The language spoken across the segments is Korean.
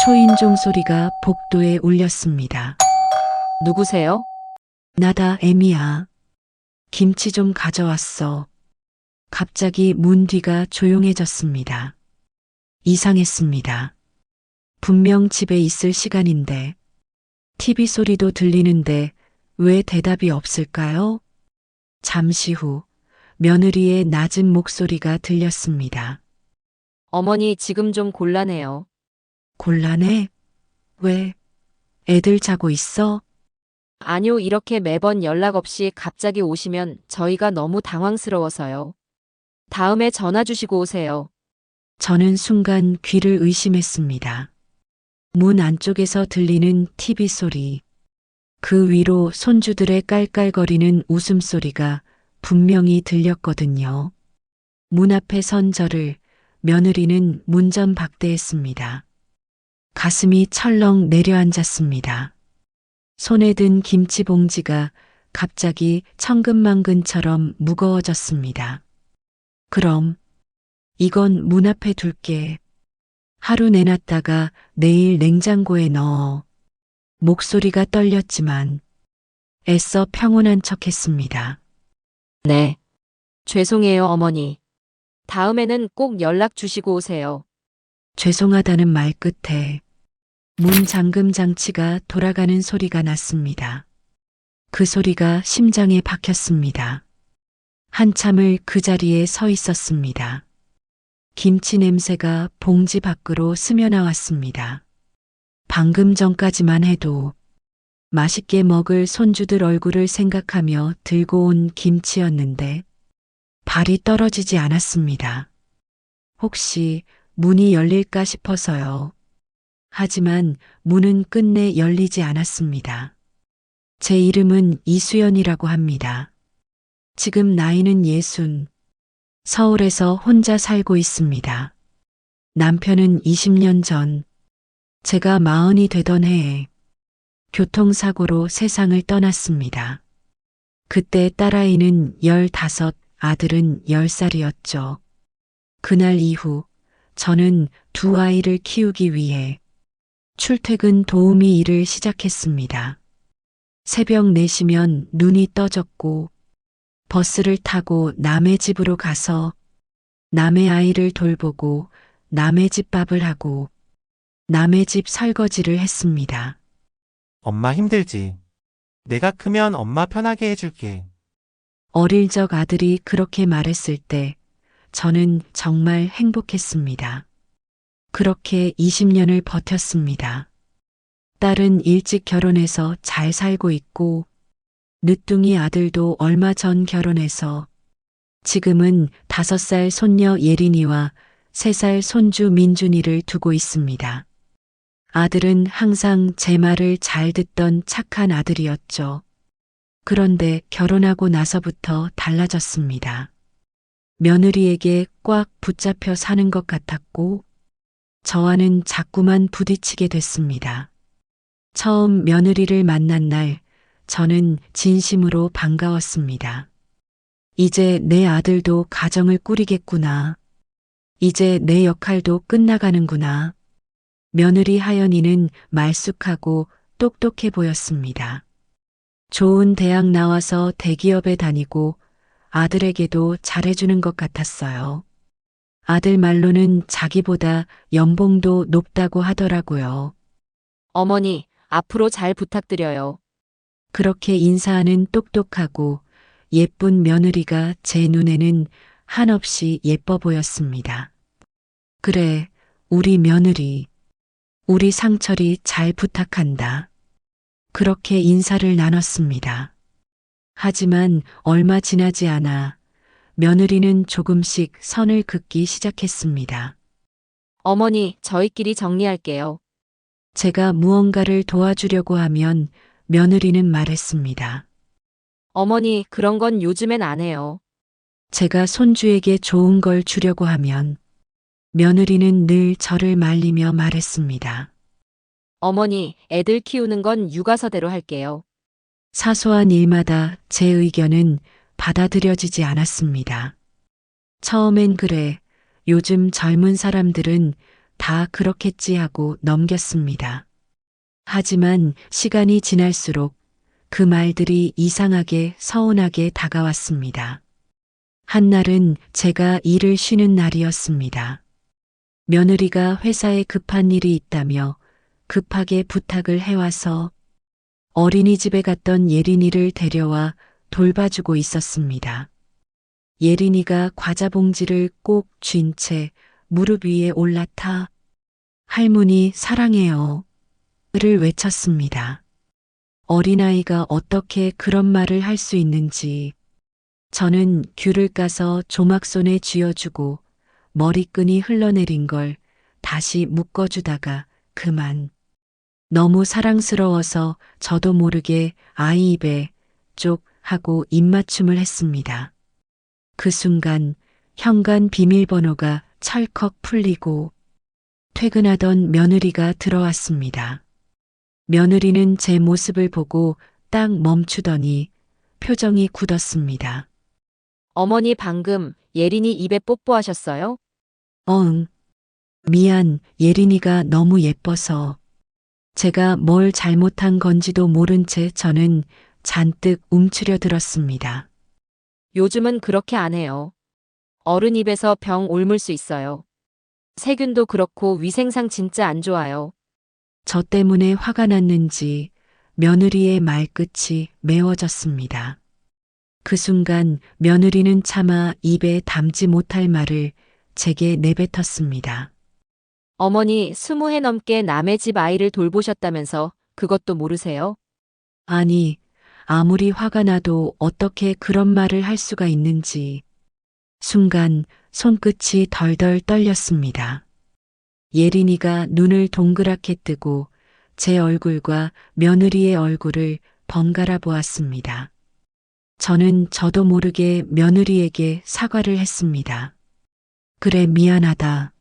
초인종 소리가 복도에 울렸습니다. 누구세요? 나다, 애미야. 김치 좀 가져왔어. 갑자기 문 뒤가 조용해졌습니다. 이상했습니다. 분명 집에 있을 시간인데, TV 소리도 들리는데 왜 대답이 없을까요? 잠시 후 며느리의 낮은 목소리가 들렸습니다. 어머니 지금 좀 곤란해요. 곤란해? 왜? 애들 자고 있어? 아니요, 이렇게 매번 연락 없이 갑자기 오시면 저희가 너무 당황스러워서요. 다음에 전화 주시고 오세요. 저는 순간 귀를 의심했습니다. 문 안쪽에서 들리는 TV 소리, 그 위로 손주들의 깔깔거리는 웃음소리가 분명히 들렸거든요. 문 앞에 선 저를 며느리는 문전박대했습니다. 가슴이 철렁 내려앉았습니다. 손에 든 김치 봉지가 갑자기 천근만근처럼 무거워졌습니다. 그럼 이건 문 앞에 둘게. 하루 내놨다가 내일 냉장고에 넣어. 목소리가 떨렸지만 애써 평온한 척했습니다. 네. 죄송해요, 어머니. 다음에는 꼭 연락 주시고 오세요. 죄송하다는 말 끝에 문 잠금 장치가 돌아가는 소리가 났습니다. 그 소리가 심장에 박혔습니다. 한참을 그 자리에 서 있었습니다. 김치 냄새가 봉지 밖으로 스며나왔습니다. 방금 전까지만 해도 맛있게 먹을 손주들 얼굴을 생각하며 들고 온 김치였는데 발이 떨어지지 않았습니다. 혹시 문이 열릴까 싶어서요. 하지만 문은 끝내 열리지 않았습니다. 제 이름은 이수연이라고 합니다. 지금 나이는 60. 서울에서 혼자 살고 있습니다. 남편은 20년 전 제가 40이 되던 해에 교통사고로 세상을 떠났습니다. 그때 딸아이는 15, 아들은 10살이었죠. 그날 이후 저는 두 아이를 키우기 위해 출퇴근 도우미 일을 시작했습니다. 새벽 4시면 눈이 떠졌고 버스를 타고 남의 집으로 가서 남의 아이를 돌보고 남의 집 밥을 하고 남의 집 설거지를 했습니다. 엄마 힘들지? 내가 크면 엄마 편하게 해줄게. 어릴 적 아들이 그렇게 말했을 때 저는 정말 행복했습니다. 그렇게 20년을 버텼습니다. 딸은 일찍 결혼해서 잘 살고 있고 늦둥이 아들도 얼마 전 결혼해서 지금은 5살 손녀 예린이와 3살 손주 민준이를 두고 있습니다. 아들은 항상 제 말을 잘 듣던 착한 아들이었죠. 그런데 결혼하고 나서부터 달라졌습니다. 며느리에게 꽉 붙잡혀 사는 것 같았고 저와는 자꾸만 부딪히게 됐습니다. 처음 며느리를 만난 날 저는 진심으로 반가웠습니다. 이제 내 아들도 가정을 꾸리겠구나. 이제 내 역할도 끝나가는구나. 며느리 하연이는 말쑥하고 똑똑해 보였습니다. 좋은 대학 나와서 대기업에 다니고 아들에게도 잘해주는 것 같았어요. 아들 말로는 자기보다 연봉도 높다고 하더라고요. 어머니, 앞으로 잘 부탁드려요. 그렇게 인사하는 똑똑하고 예쁜 며느리가 제 눈에는 한없이 예뻐 보였습니다. 그래, 우리 며느리, 우리 상철이 잘 부탁한다. 그렇게 인사를 나눴습니다. 하지만 얼마 지나지 않아 며느리는 조금씩 선을 긋기 시작했습니다. 어머니, 저희끼리 정리할게요. 제가 무언가를 도와주려고 하면 며느리는 말했습니다. 어머니, 그런 건 요즘엔 안 해요. 제가 손주에게 좋은 걸 주려고 하면 며느리는 늘 저를 말리며 말했습니다. 어머니, 애들 키우는 건 육아서대로 할게요. 사소한 일마다 제 의견은 받아들여지지 않았습니다. 처음엔 그래, 요즘 젊은 사람들은 다 그렇겠지 하고 넘겼습니다. 하지만 시간이 지날수록 그 말들이 이상하게 서운하게 다가왔습니다. 한날은 제가 일을 쉬는 날이었습니다. 며느리가 회사에 급한 일이 있다며 급하게 부탁을 해와서 어린이집에 갔던 예린이를 데려와 돌봐주고 있었습니다. 예린이가 과자 봉지를 꼭 쥔 채 무릎 위에 올라타 할머니 사랑해요 를 외쳤습니다. 어린아이가 어떻게 그런 말을 할 수 있는지 저는 귤을 까서 조막손에 쥐어주고 머리끈이 흘러내린 걸 다시 묶어주다가 그만. 너무 사랑스러워서 저도 모르게 아이 입에 쪽 하고 입맞춤을 했습니다. 그 순간 현관 비밀번호가 찰컥 풀리고 퇴근하던 며느리가 들어왔습니다. 며느리는 제 모습을 보고 딱 멈추더니 표정이 굳었습니다. 어머니 방금 예린이 입에 뽀뽀하셨어요? 응. 미안, 예린이가 너무 예뻐서. 제가 뭘 잘못한 건지도 모른 채 저는 잔뜩 움츠려 들었습니다. 요즘은 그렇게 안 해요. 어른 입에서 병 옮을 수 있어요. 세균도 그렇고 위생상 진짜 안 좋아요. 저 때문에 화가 났는지 며느리의 말끝이 매워졌습니다. 그 순간 며느리는 차마 입에 담지 못할 말을 제게 내뱉었습니다. 어머니 20해 넘게 남의 집 아이를 돌보셨다면서 그것도 모르세요? 아니, 아무리 화가 나도 어떻게 그런 말을 할 수가 있는지. 순간 손끝이 덜덜 떨렸습니다. 예린이가 눈을 동그랗게 뜨고 제 얼굴과 며느리의 얼굴을 번갈아 보았습니다. 저는 저도 모르게 며느리에게 사과를 했습니다. 그래, 미안하다.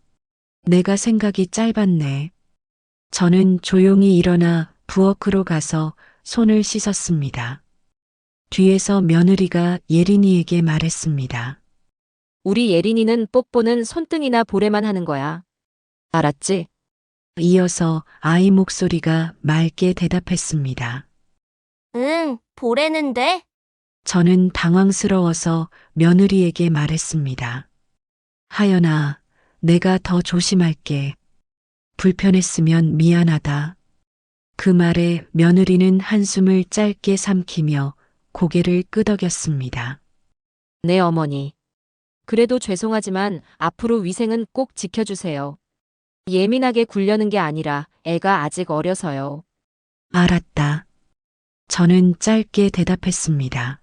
내가 생각이 짧았네. 저는 조용히 일어나 부엌으로 가서 손을 씻었습니다. 뒤에서 며느리가 예린이에게 말했습니다. 우리 예린이는 뽀뽀는 손등이나 볼에만 하는 거야. 알았지? 이어서 아이 목소리가 맑게 대답했습니다. 응, 보래는데? 저는 당황스러워서 며느리에게 말했습니다. 하연아, 내가 더 조심할게. 불편했으면 미안하다. 그 말에 며느리는 한숨을 짧게 삼키며 고개를 끄덕였습니다. 네, 어머니. 그래도 죄송하지만 앞으로 위생은 꼭 지켜주세요. 예민하게 굴려는 게 아니라 애가 아직 어려서요. 알았다. 저는 짧게 대답했습니다.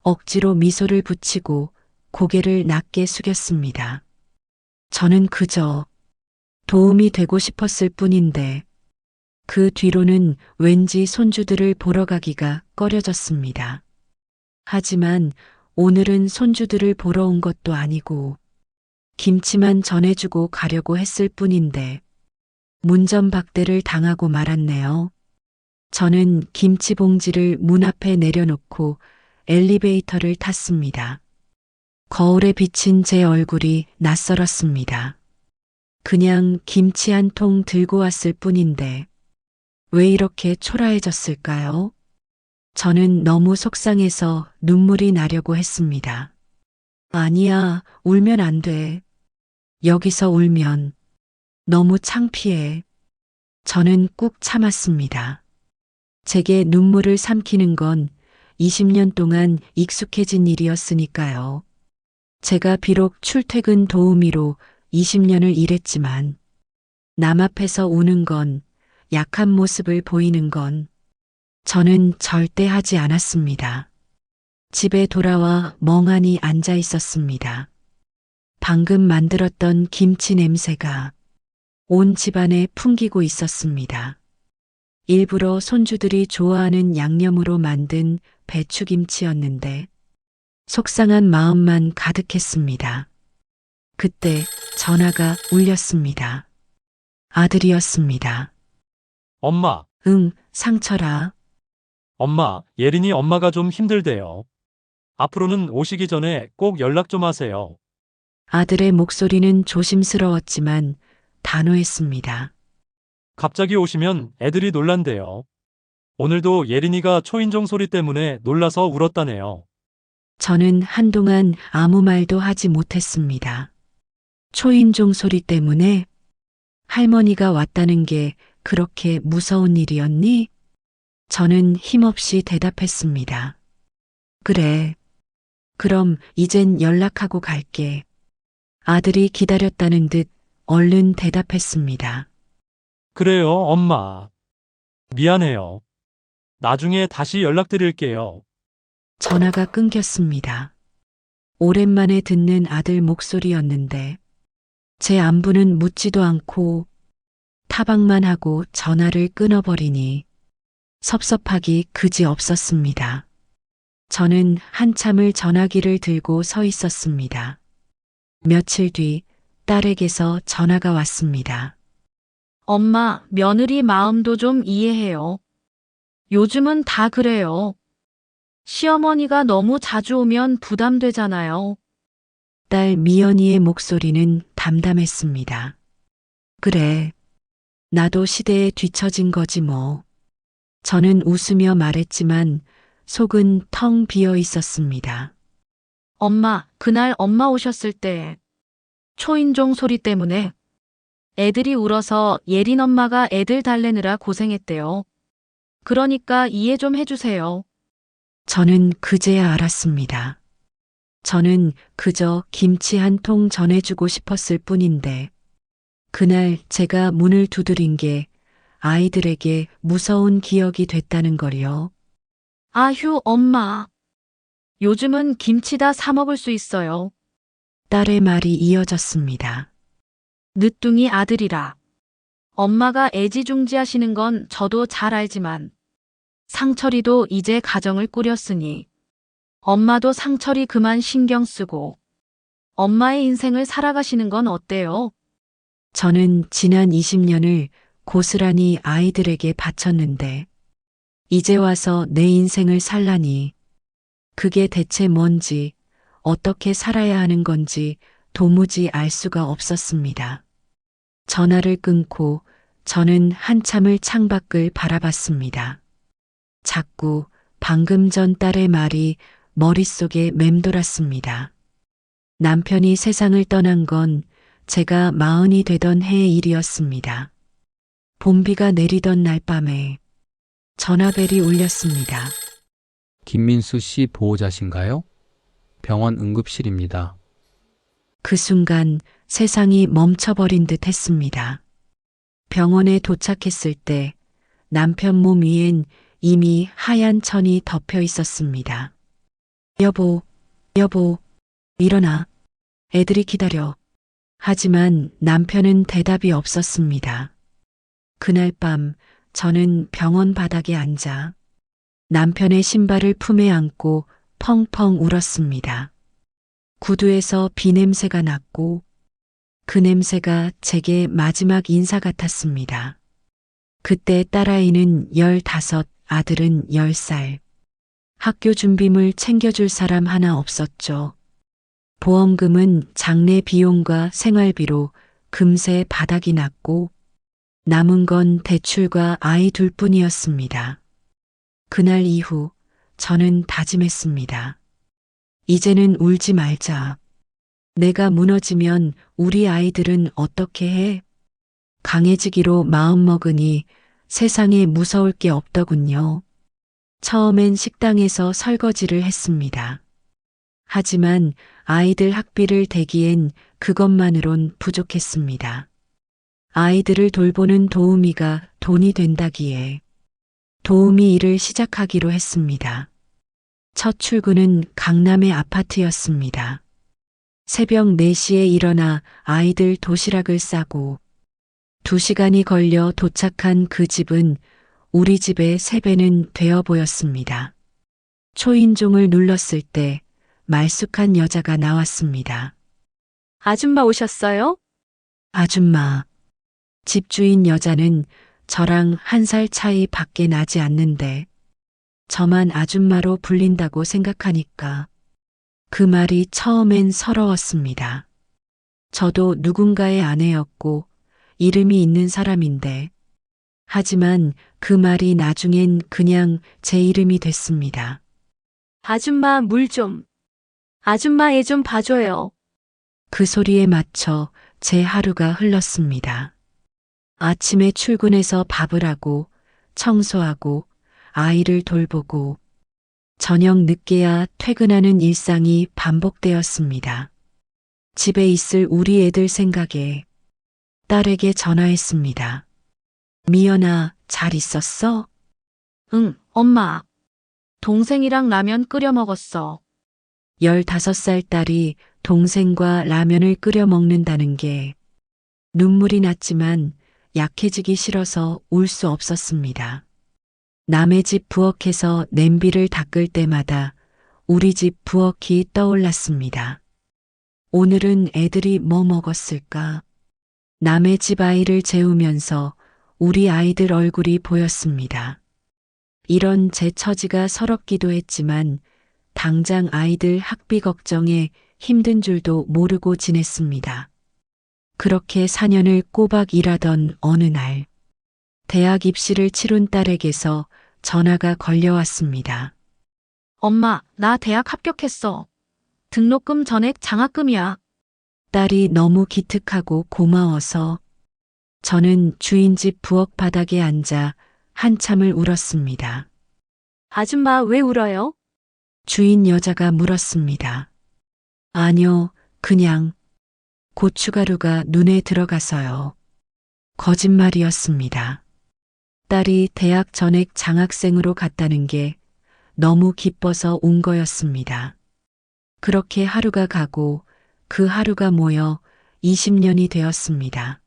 억지로 미소를 붙이고 고개를 낮게 숙였습니다. 저는 그저 도움이 되고 싶었을 뿐인데 그 뒤로는 왠지 손주들을 보러 가기가 꺼려졌습니다. 하지만 오늘은 손주들을 보러 온 것도 아니고 김치만 전해주고 가려고 했을 뿐인데 문전박대를 당하고 말았네요. 저는 김치 봉지를 문 앞에 내려놓고 엘리베이터를 탔습니다. 거울에 비친 제 얼굴이 낯설었습니다. 그냥 김치 한 통 들고 왔을 뿐인데 왜 이렇게 초라해졌을까요? 저는 너무 속상해서 눈물이 나려고 했습니다. 아니야, 울면 안 돼. 여기서 울면 너무 창피해. 저는 꾹 참았습니다. 제게 눈물을 삼키는 건 20년 동안 익숙해진 일이었으니까요. 제가 비록 출퇴근 도우미로 20년을 일했지만 남 앞에서 우는 건, 약한 모습을 보이는 건 저는 절대 하지 않았습니다. 집에 돌아와 멍하니 앉아 있었습니다. 방금 만들었던 김치 냄새가 온 집안에 풍기고 있었습니다. 일부러 손주들이 좋아하는 양념으로 만든 배추김치였는데 속상한 마음만 가득했습니다. 그때 전화가 울렸습니다. 아들이었습니다. 엄마, 응, 상철아. 엄마, 예린이 엄마가 좀 힘들대요. 앞으로는 오시기 전에 꼭 연락 좀 하세요. 아들의 목소리는 조심스러웠지만 단호했습니다. 갑자기 오시면 애들이 놀란대요. 오늘도 예린이가 초인종 소리 때문에 놀라서 울었다네요. 저는 한동안 아무 말도 하지 못했습니다. 초인종 소리 때문에 할머니가 왔다는 게 그렇게 무서운 일이었니? 저는 힘없이 대답했습니다. 그래. 그럼 이젠 연락하고 갈게. 아들이 기다렸다는 듯 얼른 대답했습니다. 그래요, 엄마. 미안해요. 나중에 다시 연락드릴게요. 전화가 끊겼습니다. 오랜만에 듣는 아들 목소리였는데 제 안부는 묻지도 않고 타박만 하고 전화를 끊어버리니 섭섭하기 그지 없었습니다. 저는 한참을 전화기를 들고 서 있었습니다. 며칠 뒤 딸에게서 전화가 왔습니다. 엄마, 며느리 마음도 좀 이해해요. 요즘은 다 그래요. 시어머니가 너무 자주 오면 부담되잖아요. 딸 미연이의 목소리는 담담했습니다. 그래. 나도 시대에 뒤처진 거지 뭐. 저는 웃으며 말했지만 속은 텅 비어 있었습니다. 엄마, 그날 엄마 오셨을 때 초인종 소리 때문에 애들이 울어서 예린 엄마가 애들 달래느라 고생했대요. 그러니까 이해 좀 해주세요. 저는 그제야 알았습니다. 저는 그저 김치 한 통 전해주고 싶었을 뿐인데 그날 제가 문을 두드린 게 아이들에게 무서운 기억이 됐다는 걸요. 아휴, 엄마. 요즘은 김치 다 사 먹을 수 있어요. 딸의 말이 이어졌습니다. 늦둥이 아들이라. 엄마가 애지중지하시는 건 저도 잘 알지만 상철이도 이제 가정을 꾸렸으니 엄마도 상철이 그만 신경 쓰고 엄마의 인생을 살아가시는 건 어때요? 저는 지난 20년을 고스란히 아이들에게 바쳤는데 이제 와서 내 인생을 살라니 그게 대체 뭔지 어떻게 살아야 하는 건지 도무지 알 수가 없었습니다. 전화를 끊고 저는 한참을 창밖을 바라봤습니다. 자꾸 방금 전 딸의 말이 머릿속에 맴돌았습니다. 남편이 세상을 떠난 건 제가 40이 되던 해의 일이었습니다. 봄비가 내리던 날 밤에 전화벨이 울렸습니다. 김민수 씨 보호자신가요? 병원 응급실입니다. 그 순간 세상이 멈춰버린 듯 했습니다. 병원에 도착했을 때 남편 몸 위엔 이미 하얀 천이 덮여 있었습니다. 여보, 일어나. 애들이 기다려. 하지만 남편은 대답이 없었습니다. 그날 밤 저는 병원 바닥에 앉아 남편의 신발을 품에 안고 펑펑 울었습니다. 구두에서 비냄새가 났고 그 냄새가 제게 마지막 인사 같았습니다. 그때 딸아이는 15, 아들은 10살. 학교 준비물 챙겨줄 사람 하나 없었죠. 보험금은 장례 비용과 생활비로 금세 바닥이 났고 남은 건 대출과 아이 둘뿐이었습니다. 그날 이후 저는 다짐했습니다. 이제는 울지 말자. 내가 무너지면 우리 아이들은 어떻게 해? 강해지기로 마음먹으니 세상에 무서울 게 없더군요. 처음엔 식당에서 설거지를 했습니다. 하지만 아이들 학비를 대기엔 그것만으론 부족했습니다. 아이들을 돌보는 도우미가 돈이 된다기에 도우미 일을 시작하기로 했습니다. 첫 출근은 강남의 아파트였습니다. 새벽 4시에 일어나 아이들 도시락을 싸고 2시간이 걸려 도착한 그 집은 우리 집의 3배는 되어 보였습니다. 초인종을 눌렀을 때 말쑥한 여자가 나왔습니다. 아줌마 오셨어요? 아줌마. 집주인 여자는 저랑 1살 차이 밖에 나지 않는데 저만 아줌마로 불린다고 생각하니까 그 말이 처음엔 서러웠습니다. 저도 누군가의 아내였고 이름이 있는 사람인데. 하지만 그 말이 나중엔 그냥 제 이름이 됐습니다. 아줌마 물 좀. 아줌마 애 좀 봐줘요. 그 소리에 맞춰 제 하루가 흘렀습니다. 아침에 출근해서 밥을 하고, 청소하고, 아이를 돌보고, 저녁 늦게야 퇴근하는 일상이 반복되었습니다. 집에 있을 우리 애들 생각에 딸에게 전화했습니다. 미연아, 잘 있었어? 응, 엄마. 동생이랑 라면 끓여 먹었어. 15살 딸이 동생과 라면을 끓여 먹는다는 게 눈물이 났지만 약해지기 싫어서 울 수 없었습니다. 남의 집 부엌에서 냄비를 닦을 때마다 우리 집 부엌이 떠올랐습니다. 오늘은 애들이 뭐 먹었을까? 남의 집 아이를 재우면서 우리 아이들 얼굴이 보였습니다. 이런 제 처지가 서럽기도 했지만 당장 아이들 학비 걱정에 힘든 줄도 모르고 지냈습니다. 그렇게 4년을 꼬박 일하던 어느 날, 대학 입시를 치룬 딸에게서 전화가 걸려왔습니다. 엄마, 나 대학 합격했어. 등록금 전액 장학금이야. 딸이 너무 기특하고 고마워서 저는 주인 집 부엌 바닥에 앉아 한참을 울었습니다. 아줌마 왜 울어요? 주인 여자가 물었습니다. 아니요, 그냥 고춧가루가 눈에 들어가서요. 거짓말이었습니다. 딸이 대학 전액 장학생으로 갔다는 게 너무 기뻐서 운 거였습니다. 그렇게 하루가 가고 그 하루가 모여 20년이 되었습니다.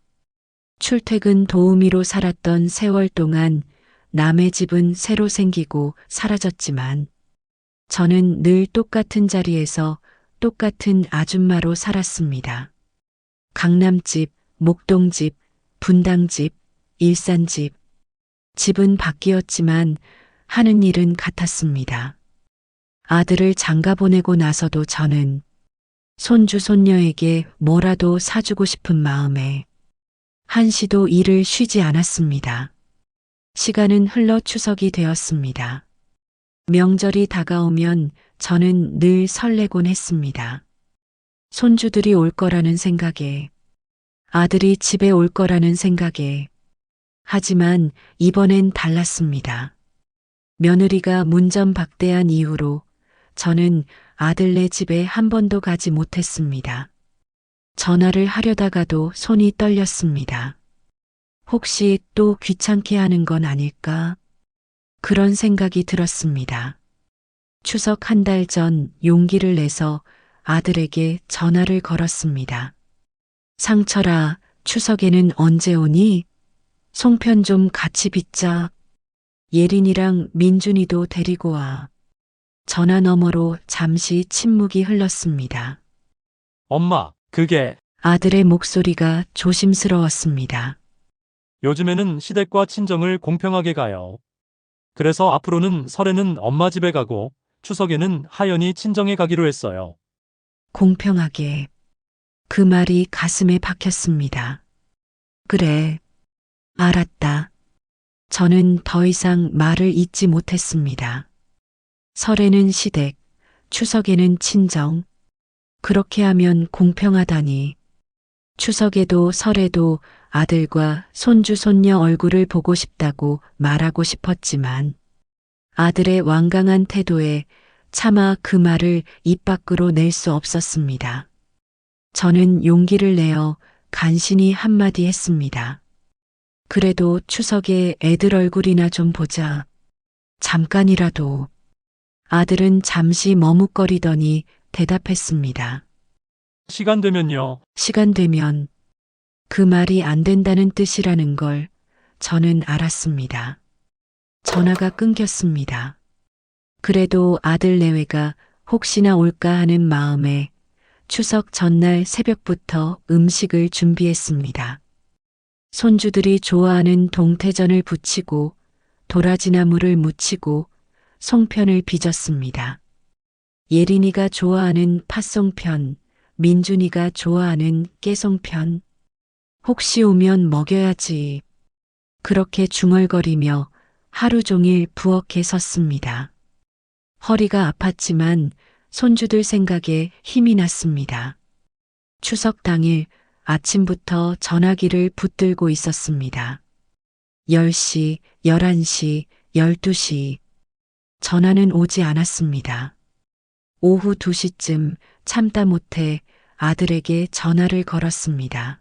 출퇴근 도우미로 살았던 세월 동안 남의 집은 새로 생기고 사라졌지만 저는 늘 똑같은 자리에서 똑같은 아줌마로 살았습니다. 강남집, 목동집, 분당집, 일산집. 집은 바뀌었지만 하는 일은 같았습니다. 아들을 장가 보내고 나서도 저는 손주 손녀에게 뭐라도 사주고 싶은 마음에 한시도 일을 쉬지 않았습니다. 시간은 흘러 추석이 되었습니다. 명절이 다가오면 저는 늘 설레곤 했습니다. 손주들이 올 거라는 생각에, 아들이 집에 올 거라는 생각에. 하지만 이번엔 달랐습니다. 며느리가 문전박대한 이후로 저는 아들네 집에 한 번도 가지 못했습니다. 전화를 하려다가도 손이 떨렸습니다. 혹시 또 귀찮게 하는 건 아닐까? 그런 생각이 들었습니다. 추석 한 달 전 용기를 내서 아들에게 전화를 걸었습니다. 상철아, 추석에는 언제 오니? 송편 좀 같이 빚자. 예린이랑 민준이도 데리고 와. 전화 너머로 잠시 침묵이 흘렀습니다. 엄마, 그게 아들의 목소리가 조심스러웠습니다. 요즘에는 시댁과 친정을 공평하게 가요. 그래서 앞으로는 설에는 엄마 집에 가고 추석에는 하연이 친정에 가기로 했어요. 공평하게. 그 말이 가슴에 박혔습니다. 그래. 알았다. 저는 더 이상 말을 잇지 못했습니다. 설에는 시댁, 추석에는 친정. 그렇게 하면 공평하다니. 추석에도 설에도 아들과 손주 손녀 얼굴을 보고 싶다고 말하고 싶었지만 아들의 완강한 태도에 차마 그 말을 입 밖으로 낼 수 없었습니다. 저는 용기를 내어 간신히 한마디 했습니다. 그래도 추석에 애들 얼굴이나 좀 보자. 잠깐이라도. 아들은 잠시 머뭇거리더니 대답했습니다. 시간 되면요. 시간 되면. 그 말이 안 된다는 뜻이라는 걸 저는 알았습니다. 전화가 끊겼습니다. 그래도 아들 내외가 혹시나 올까 하는 마음에 추석 전날 새벽부터 음식을 준비했습니다. 손주들이 좋아하는 동태전을 부치고 도라지나물을 무치고 송편을 빚었습니다. 예린이가 좋아하는 팥송편, 민준이가 좋아하는 깨송편. 혹시 오면 먹여야지. 그렇게 중얼거리며 하루 종일 부엌에 섰습니다. 허리가 아팠지만 손주들 생각에 힘이 났습니다. 추석 당일 아침부터 전화기를 붙들고 있었습니다. 10시, 11시, 12시. 전화는 오지 않았습니다. 오후 2시쯤 참다 못해 아들에게 전화를 걸었습니다.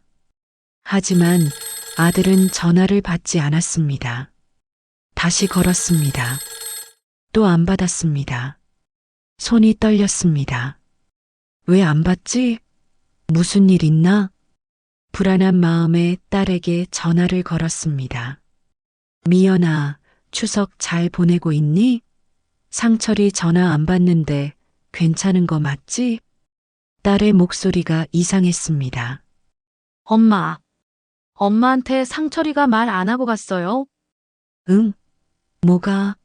하지만 아들은 전화를 받지 않았습니다. 다시 걸었습니다. 또 안 받았습니다. 손이 떨렸습니다. 왜 안 받지? 무슨 일 있나? 불안한 마음에 딸에게 전화를 걸었습니다. 미연아, 추석 잘 보내고 있니? 상철이 전화 안 받는데 괜찮은 거 맞지? 딸의 목소리가 이상했습니다. 엄마. 엄마한테 상철이가 말 안 하고 갔어요. 응? 뭐가?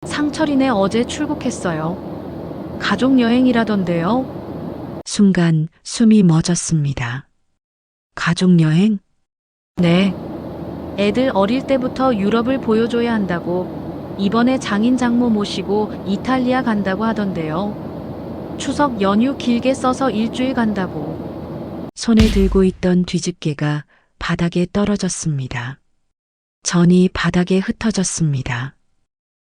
상철이네 어제 출국했어요. 가족 여행이라던데요. 순간 숨이 멎었습니다. 가족여행? 네. 애들 어릴 때부터 유럽을 보여줘야 한다고 이번에 장인 장모 모시고 이탈리아 간다고 하던데요. 추석 연휴 길게 써서 일주일 간다고. 손에 들고 있던 뒤집개가 바닥에 떨어졌습니다. 전이 바닥에 흩어졌습니다.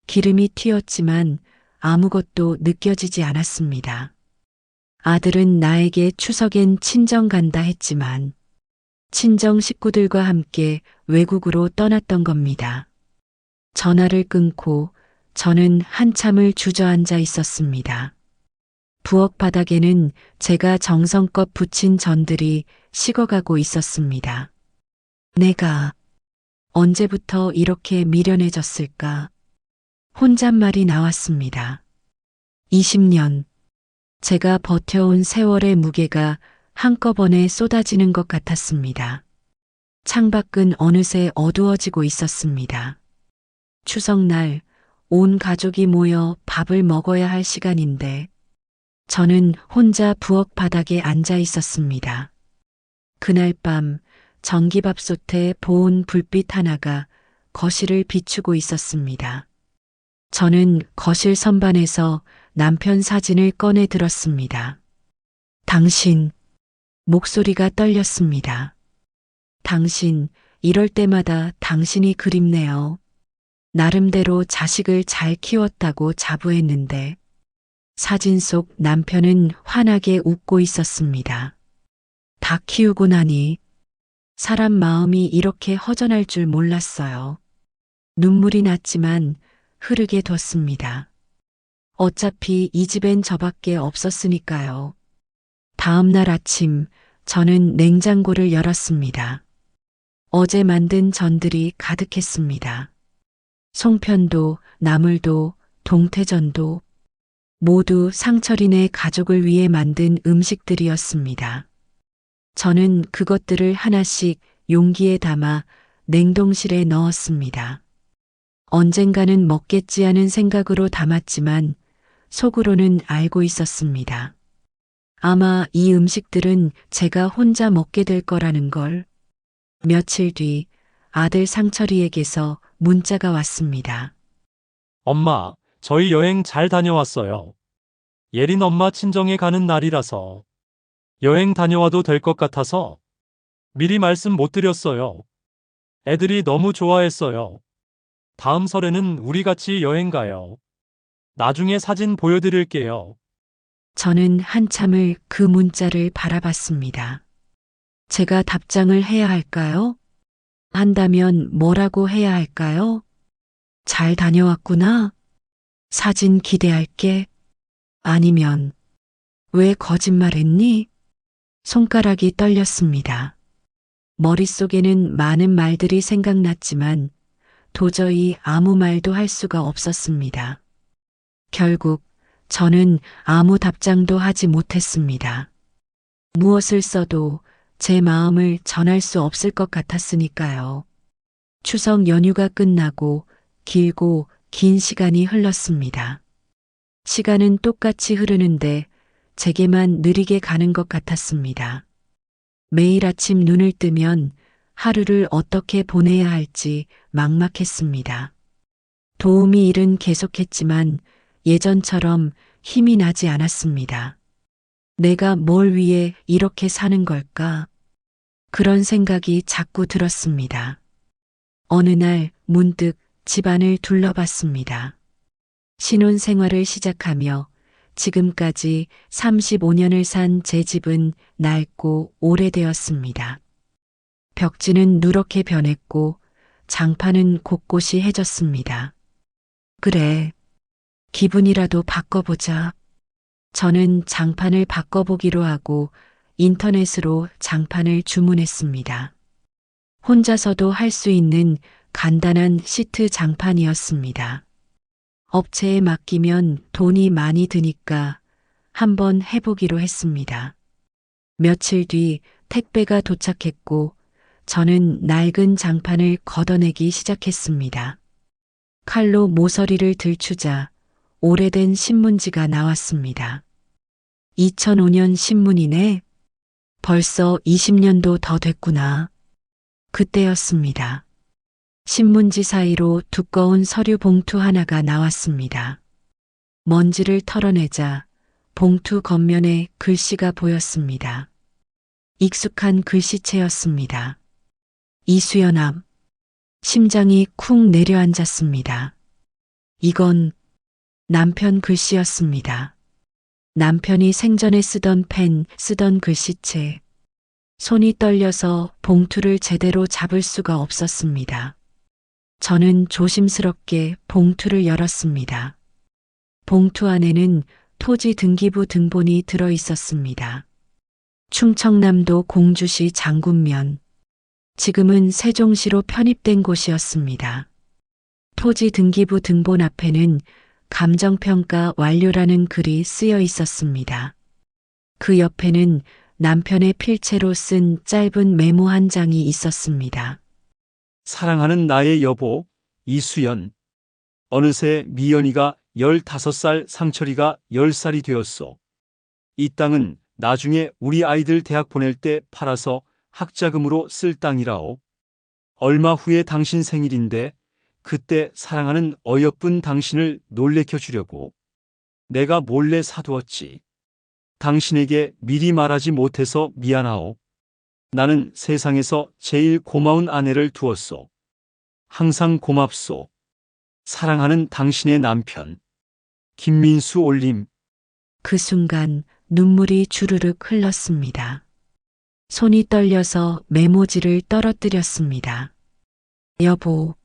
기름이 튀었지만 아무것도 느껴지지 않았습니다. 아들은 나에게 추석엔 친정 간다 했지만 친정 식구들과 함께 외국으로 떠났던 겁니다. 전화를 끊고 저는 한참을 주저앉아 있었습니다. 부엌 바닥에는 제가 정성껏 부친 전들이 식어가고 있었습니다. 내가 언제부터 이렇게 미련해졌을까? 혼잣말이 나왔습니다. 20년. 제가 버텨온 세월의 무게가 한꺼번에 쏟아지는 것 같았습니다. 창밖은 어느새 어두워지고 있었습니다. 추석날 온 가족이 모여 밥을 먹어야 할 시간인데 저는 혼자 부엌 바닥에 앉아 있었습니다. 그날 밤 전기밥솥에 보온 불빛 하나가 거실을 비추고 있었습니다. 저는 거실 선반에서 남편 사진을 꺼내 들었습니다. 당신, 목소리가 떨렸습니다. 당신, 이럴 때마다 당신이 그립네요. 나름대로 자식을 잘 키웠다고 자부했는데 사진 속 남편은 환하게 웃고 있었습니다. 다 키우고 나니 사람 마음이 이렇게 허전할 줄 몰랐어요. 눈물이 났지만 흐르게 뒀습니다. 어차피 이 집엔 저밖에 없었으니까요. 다음 날 아침 저는 냉장고를 열었습니다. 어제 만든 전들이 가득했습니다. 송편도 나물도 동태전도 모두 상철이네 가족을 위해 만든 음식들이었습니다. 저는 그것들을 하나씩 용기에 담아 냉동실에 넣었습니다. 언젠가는 먹겠지 하는 생각으로 담았지만 속으로는 알고 있었습니다. 아마 이 음식들은 제가 혼자 먹게 될 거라는 걸. 며칠 뒤 아들 상철이에게서 문자가 왔습니다. 엄마, 저희 여행 잘 다녀왔어요. 예린 엄마 친정에 가는 날이라서 여행 다녀와도 될 것 같아서 미리 말씀 못 드렸어요. 애들이 너무 좋아했어요. 다음 설에는 우리 같이 여행 가요. 나중에 사진 보여드릴게요. 저는 한참을 그 문자를 바라봤습니다. 제가 답장을 해야 할까요? 한다면 뭐라고 해야 할까요? 잘 다녀왔구나. 사진 기대할게. 아니면 왜 거짓말했니? 손가락이 떨렸습니다. 머릿속에는 많은 말들이 생각났지만 도저히 아무 말도 할 수가 없었습니다. 결국 저는 아무 답장도 하지 못했습니다. 무엇을 써도 제 마음을 전할 수 없을 것 같았으니까요. 추석 연휴가 끝나고 길고 긴 시간이 흘렀습니다. 시간은 똑같이 흐르는데 제게만 느리게 가는 것 같았습니다. 매일 아침 눈을 뜨면 하루를 어떻게 보내야 할지 막막했습니다. 도우미 일은 계속했지만 예전처럼 힘이 나지 않았습니다. 내가 뭘 위해 이렇게 사는 걸까? 그런 생각이 자꾸 들었습니다. 어느 날 문득 집안을 둘러봤습니다. 신혼 생활을 시작하며 지금까지 35년을 산 제 집은 낡고 오래되었습니다. 벽지는 누렇게 변했고 장판은 곳곳이 해졌습니다. 그래, 기분이라도 바꿔보자. 저는 장판을 바꿔보기로 하고 인터넷으로 장판을 주문했습니다. 혼자서도 할 수 있는 간단한 시트 장판이었습니다. 업체에 맡기면 돈이 많이 드니까 한번 해보기로 했습니다. 며칠 뒤 택배가 도착했고 저는 낡은 장판을 걷어내기 시작했습니다. 칼로 모서리를 들추자 오래된 신문지가 나왔습니다. 2005년 신문이네. 벌써 20년도 더 됐구나. 그때였습니다. 신문지 사이로 두꺼운 서류 봉투 하나가 나왔습니다. 먼지를 털어내자 봉투 겉면에 글씨가 보였습니다. 익숙한 글씨체였습니다. 이수연함. 심장이 쿵 내려앉았습니다. 이건 남편 글씨였습니다. 남편이 생전에 쓰던 펜, 쓰던 글씨체. 손이 떨려서 봉투를 제대로 잡을 수가 없었습니다. 저는 조심스럽게 봉투를 열었습니다. 봉투 안에는 토지 등기부 등본이 들어 있었습니다. 충청남도 공주시 장군면. 지금은 세종시로 편입된 곳이었습니다. 토지 등기부 등본 앞에는 감정평가 완료라는 글이 쓰여 있었습니다. 그 옆에는 남편의 필체로 쓴 짧은 메모 한 장이 있었습니다. 사랑하는 나의 여보, 이수연. 어느새 미연이가 15살, 상철이가 10살이 되었소. 이 땅은 나중에 우리 아이들 대학 보낼 때 팔아서 학자금으로 쓸 땅이라오. 얼마 후에 당신 생일인데 그때 사랑하는 어여쁜 당신을 놀래켜 주려고 내가 몰래 사두었지. 당신에게 미리 말하지 못해서 미안하오. 나는 세상에서 제일 고마운 아내를 두었소. 항상 고맙소. 사랑하는 당신의 남편. 김민수 올림. 그 순간 눈물이 주르륵 흘렀습니다. 손이 떨려서 메모지를 떨어뜨렸습니다. 여보.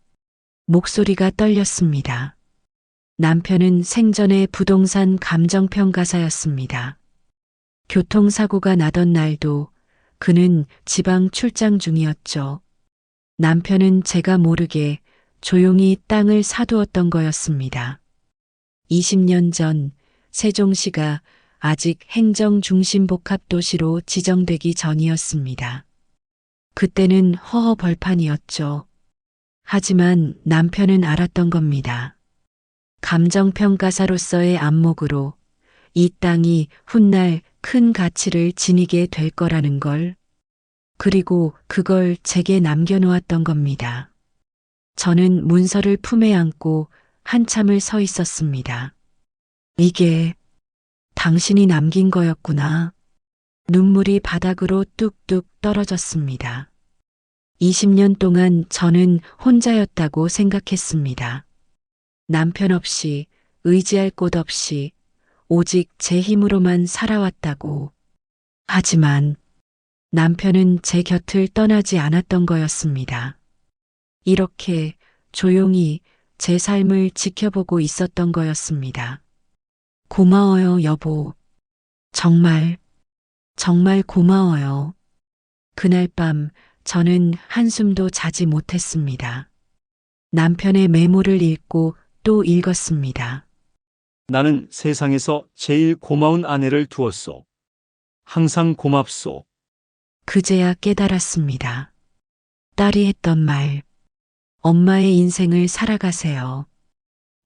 목소리가 떨렸습니다. 남편은 생전에 부동산 감정평가사였습니다. 교통사고가 나던 날도 그는 지방 출장 중이었죠. 남편은 제가 모르게 조용히 땅을 사두었던 거였습니다. 20년 전 세종시가 아직 행정중심복합도시로 지정되기 전이었습니다. 그때는 허허벌판이었죠. 하지만 남편은 알았던 겁니다. 감정평가사로서의 안목으로 이 땅이 훗날 큰 가치를 지니게 될 거라는 걸, 그리고 그걸 제게 남겨놓았던 겁니다. 저는 문서를 품에 안고 한참을 서 있었습니다. 이게 당신이 남긴 거였구나. 눈물이 바닥으로 뚝뚝 떨어졌습니다. 20년 동안 저는 혼자였다고 생각했습니다. 남편 없이, 의지할 곳 없이, 오직 제 힘으로만 살아왔다고. 하지만 남편은 제 곁을 떠나지 않았던 거였습니다. 이렇게 조용히 제 삶을 지켜보고 있었던 거였습니다. 고마워요, 여보. 정말 고마워요. 그날 밤 저는 한숨도 자지 못했습니다. 남편의 메모를 읽고 또 읽었습니다. 나는 세상에서 제일 고마운 아내를 두었소. 항상 고맙소. 그제야 깨달았습니다. 딸이 했던 말, 엄마의 인생을 살아가세요.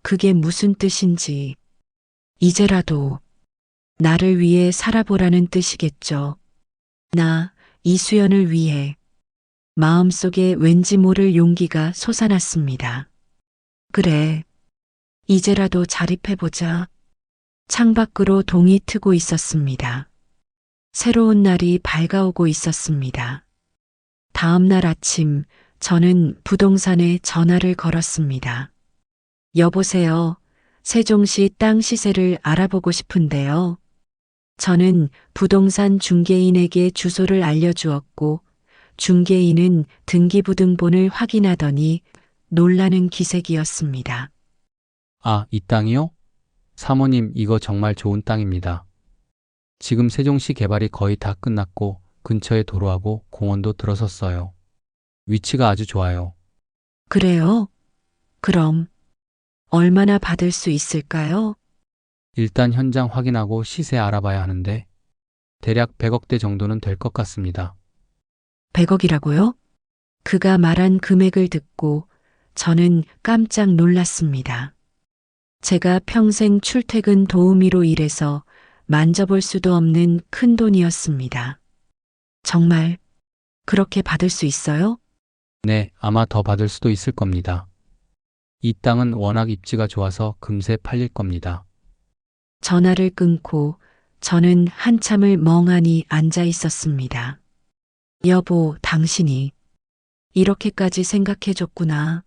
그게 무슨 뜻인지, 이제라도 나를 위해 살아보라는 뜻이겠죠. 나 이수연을 위해 마음속에 왠지 모를 용기가 솟아났습니다. 그래, 이제라도 자립해보자. 창밖으로 동이 트고 있었습니다. 새로운 날이 밝아오고 있었습니다. 다음 날 아침, 저는 부동산에 전화를 걸었습니다. 여보세요. 세종시 땅 시세를 알아보고 싶은데요. 저는 부동산 중개인에게 주소를 알려주었고, 중개인은 등기부등본을 확인하더니 놀라는 기색이었습니다. 아, 이 땅이요? 사모님, 이거 정말 좋은 땅입니다. 지금 세종시 개발이 거의 다 끝났고 근처에 도로하고 공원도 들어섰어요. 위치가 아주 좋아요. 그래요? 그럼 얼마나 받을 수 있을까요? 일단 현장 확인하고 시세 알아봐야 하는데 대략 100억대 정도는 될 것 같습니다. 100억이라고요? 그가 말한 금액을 듣고 저는 깜짝 놀랐습니다. 제가 평생 출퇴근 도우미로 일해서 만져볼 수도 없는 큰 돈이었습니다. 정말 그렇게 받을 수 있어요? 네, 아마 더 받을 수도 있을 겁니다. 이 땅은 워낙 입지가 좋아서 금세 팔릴 겁니다. 전화를 끊고 저는 한참을 멍하니 앉아 있었습니다. 여보, 당신이 이렇게까지 생각해줬구나.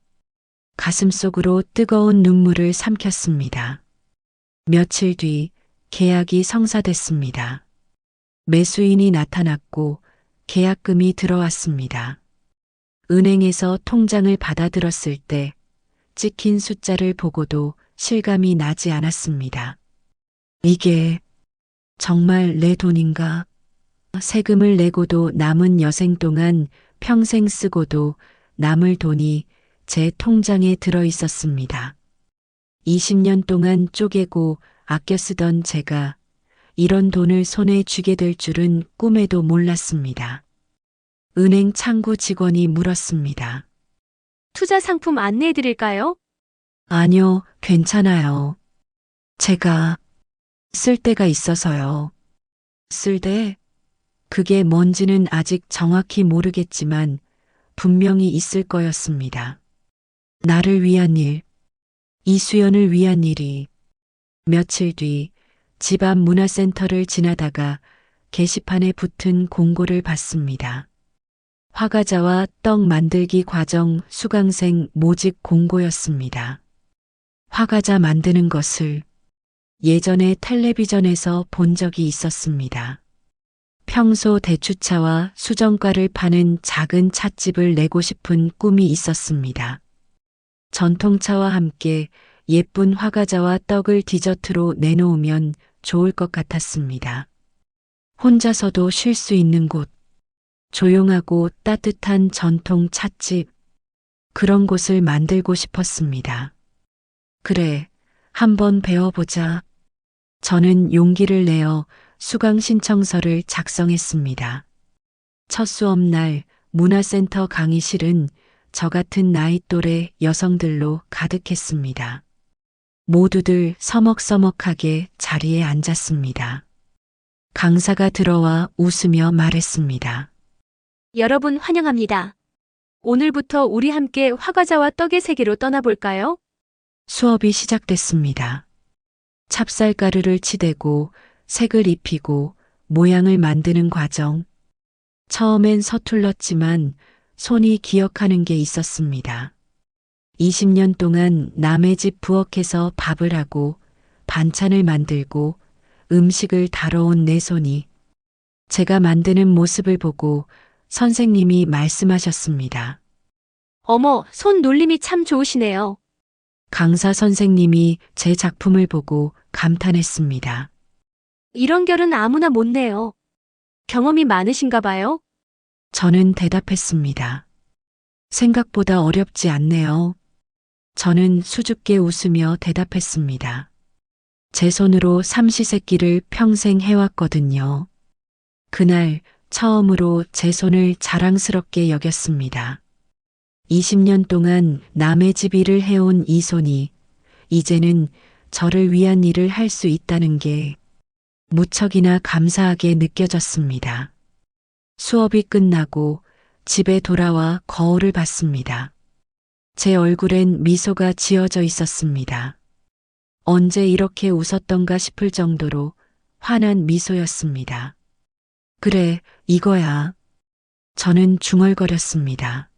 가슴속으로 뜨거운 눈물을 삼켰습니다. 며칠 뒤 계약이 성사됐습니다. 매수인이 나타났고 계약금이 들어왔습니다. 은행에서 통장을 받아들었을 때 찍힌 숫자를 보고도 실감이 나지 않았습니다. 이게 정말 내 돈인가? 세금을 내고도 남은 여생 동안 평생 쓰고도 남을 돈이 제 통장에 들어 있었습니다. 20년 동안 쪼개고 아껴 쓰던 제가 이런 돈을 손에 쥐게 될 줄은 꿈에도 몰랐습니다. 은행 창구 직원이 물었습니다. 투자 상품 안내해 드릴까요? 아니요, 괜찮아요. 제가 쓸 데가 있어서요. 쓸 데? 그게 뭔지는 아직 정확히 모르겠지만 분명히 있을 거였습니다. 나를 위한 일, 이수연을 위한 일이. 며칠 뒤 집 앞 문화센터를 지나다가 게시판에 붙은 공고를 봤습니다. 화과자와 떡 만들기 과정 수강생 모집 공고였습니다. 화과자 만드는 것을 예전에 텔레비전에서 본 적이 있었습니다. 평소 대추차와 수정과를 파는 작은 찻집을 내고 싶은 꿈이 있었습니다. 전통차와 함께 예쁜 화과자와 떡을 디저트로 내놓으면 좋을 것 같았습니다. 혼자서도 쉴 수 있는 곳, 조용하고 따뜻한 전통 찻집, 그런 곳을 만들고 싶었습니다. 그래, 한번 배워보자. 저는 용기를 내어 수강 신청서를 작성했습니다. 첫 수업날 문화센터 강의실은 저 같은 나이 또래 여성들로 가득했습니다. 모두들 서먹서먹하게 자리에 앉았습니다. 강사가 들어와 웃으며 말했습니다. 여러분 환영합니다. 오늘부터 우리 함께 화과자와 떡의 세계로 떠나볼까요? 수업이 시작됐습니다. 찹쌀가루를 치대고 색을 입히고 모양을 만드는 과정. 처음엔 서툴렀지만 손이 기억하는 게 있었습니다. 20년 동안 남의 집 부엌에서 밥을 하고 반찬을 만들고 음식을 다뤄온 내 손이 제가 만드는 모습을 보고 선생님이 말씀하셨습니다. 어머, 손 놀림이 참 좋으시네요. 강사 선생님이 제 작품을 보고 감탄했습니다. 이런 결은 아무나 못 내요. 경험이 많으신가 봐요? 저는 대답했습니다. 생각보다 어렵지 않네요. 저는 수줍게 웃으며 대답했습니다. 제 손으로 삼시세끼를 평생 해왔거든요. 그날 처음으로 제 손을 자랑스럽게 여겼습니다. 20년 동안 남의 집 일을 해온 이 손이 이제는 저를 위한 일을 할 수 있다는 게 무척이나 감사하게 느껴졌습니다. 수업이 끝나고 집에 돌아와 거울을 봤습니다. 제 얼굴엔 미소가 지어져 있었습니다. 언제 이렇게 웃었던가 싶을 정도로 환한 미소였습니다. 그래, 이거야. 저는 중얼거렸습니다.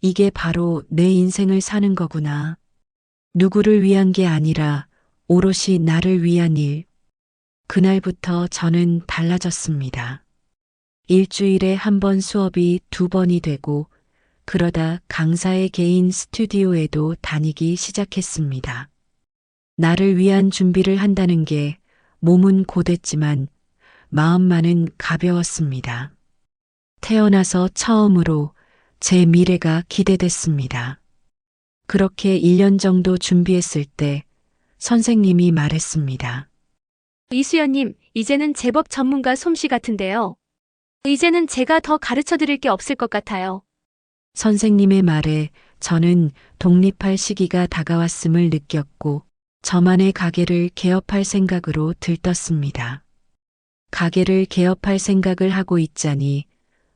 이게 바로 내 인생을 사는 거구나. 누구를 위한 게 아니라 오롯이 나를 위한 일. 그날부터 저는 달라졌습니다. 일주일에 한 번 수업이 2번이 되고 그러다 강사의 개인 스튜디오에도 다니기 시작했습니다. 나를 위한 준비를 한다는 게 몸은 고됐지만 마음만은 가벼웠습니다. 태어나서 처음으로 제 미래가 기대됐습니다. 그렇게 1년 정도 준비했을 때 선생님이 말했습니다. 이수연님, 이제는 제법 전문가 솜씨 같은데요. 이제는 제가 더 가르쳐 드릴 게 없을 것 같아요. 선생님의 말에 저는 독립할 시기가 다가왔음을 느꼈고 저만의 가게를 개업할 생각으로 들떴습니다. 가게를 개업할 생각을 하고 있자니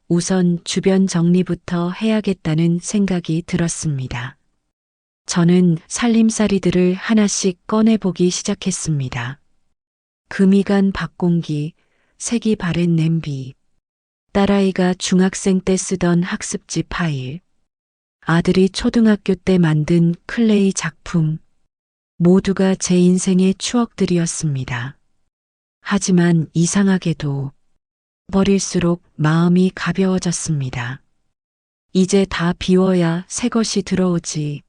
우선 주변 정리부터 해야겠다는 생각이 들었습니다. 저는 살림살이들을 하나씩 꺼내보기 시작했습니다. 금이 간 박공기, 색이 바랜 냄비, 딸아이가 중학생 때 쓰던 학습지 파일, 아들이 초등학교 때 만든 클레이 작품, 모두가 제 인생의 추억들이었습니다. 하지만 이상하게도 버릴수록 마음이 가벼워졌습니다. 이제 다 비워야 새 것이 들어오지.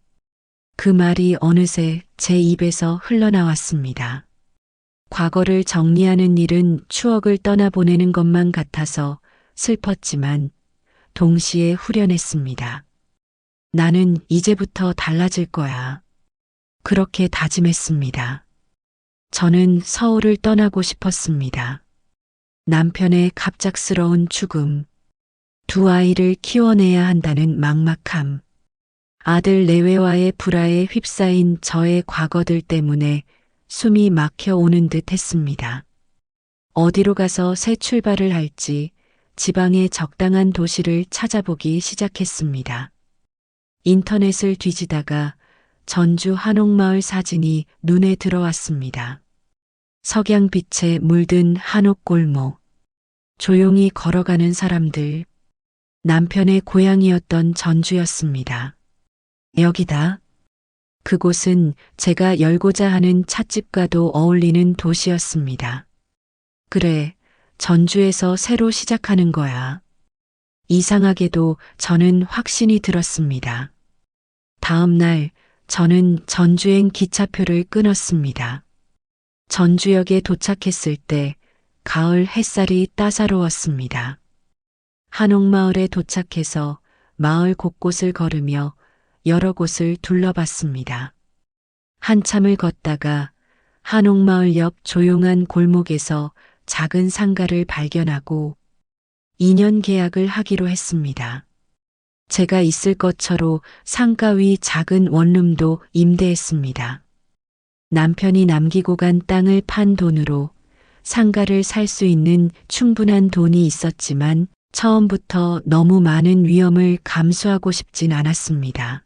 그 말이 어느새 제 입에서 흘러나왔습니다. 과거를 정리하는 일은 추억을 떠나보내는 것만 같아서 슬펐지만 동시에 후련했습니다. 나는 이제부터 달라질 거야. 그렇게 다짐했습니다. 저는 서울을 떠나고 싶었습니다. 남편의 갑작스러운 죽음, 2아이를 키워내야 한다는 막막함, 아들 내외와의 불화에 휩싸인 저의 과거들 때문에 숨이 막혀 오는 듯 했습니다. 어디로 가서 새 출발을 할지 지방의 적당한 도시를 찾아보기 시작했습니다. 인터넷을 뒤지다가 전주 한옥마을 사진이 눈에 들어왔습니다. 석양빛에 물든 한옥골목, 조용히 걸어가는 사람들, 남편의 고향이었던 전주였습니다. 여기다. 그곳은 제가 열고자 하는 찻집과도 어울리는 도시였습니다. 그래, 전주에서 새로 시작하는 거야. 이상하게도 저는 확신이 들었습니다. 다음 날 저는 전주행 기차표를 끊었습니다. 전주역에 도착했을 때 가을 햇살이 따사로웠습니다. 한옥마을에 도착해서 마을 곳곳을 걸으며 여러 곳을 둘러봤습니다. 한참을 걷다가 한옥마을 옆 조용한 골목에서 작은 상가를 발견하고 2년 계약을 하기로 했습니다. 제가 있을 것처로 상가 위 작은 원룸도 임대했습니다. 남편이 남기고 간 땅을 판 돈으로 상가를 살 수 있는 충분한 돈이 있었지만 처음부터 너무 많은 위험을 감수하고 싶진 않았습니다.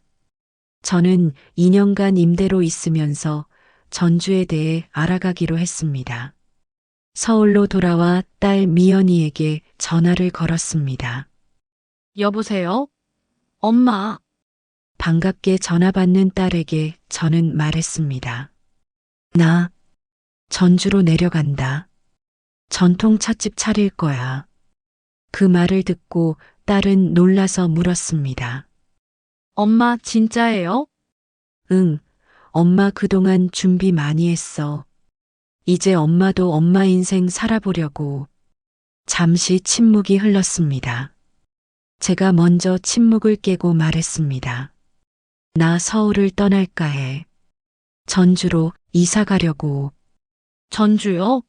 저는 2년간 임대로 있으면서 전주에 대해 알아가기로 했습니다. 서울로 돌아와 딸 미연이에게 전화를 걸었습니다. 여보세요? 엄마, 반갑게 전화 받는 딸에게 저는 말했습니다. 나 전주로 내려간다. 전통 찻집 차릴 거야. 그 말을 듣고 딸은 놀라서 물었습니다. 엄마 진짜예요? 응, 엄마 그동안 준비 많이 했어. 이제 엄마도 엄마 인생 살아보려고. 잠시 침묵이 흘렀습니다. 제가 먼저 침묵을 깨고 말했습니다. 나 서울을 떠날까 해. 전주로 이사 가려고. 전주요?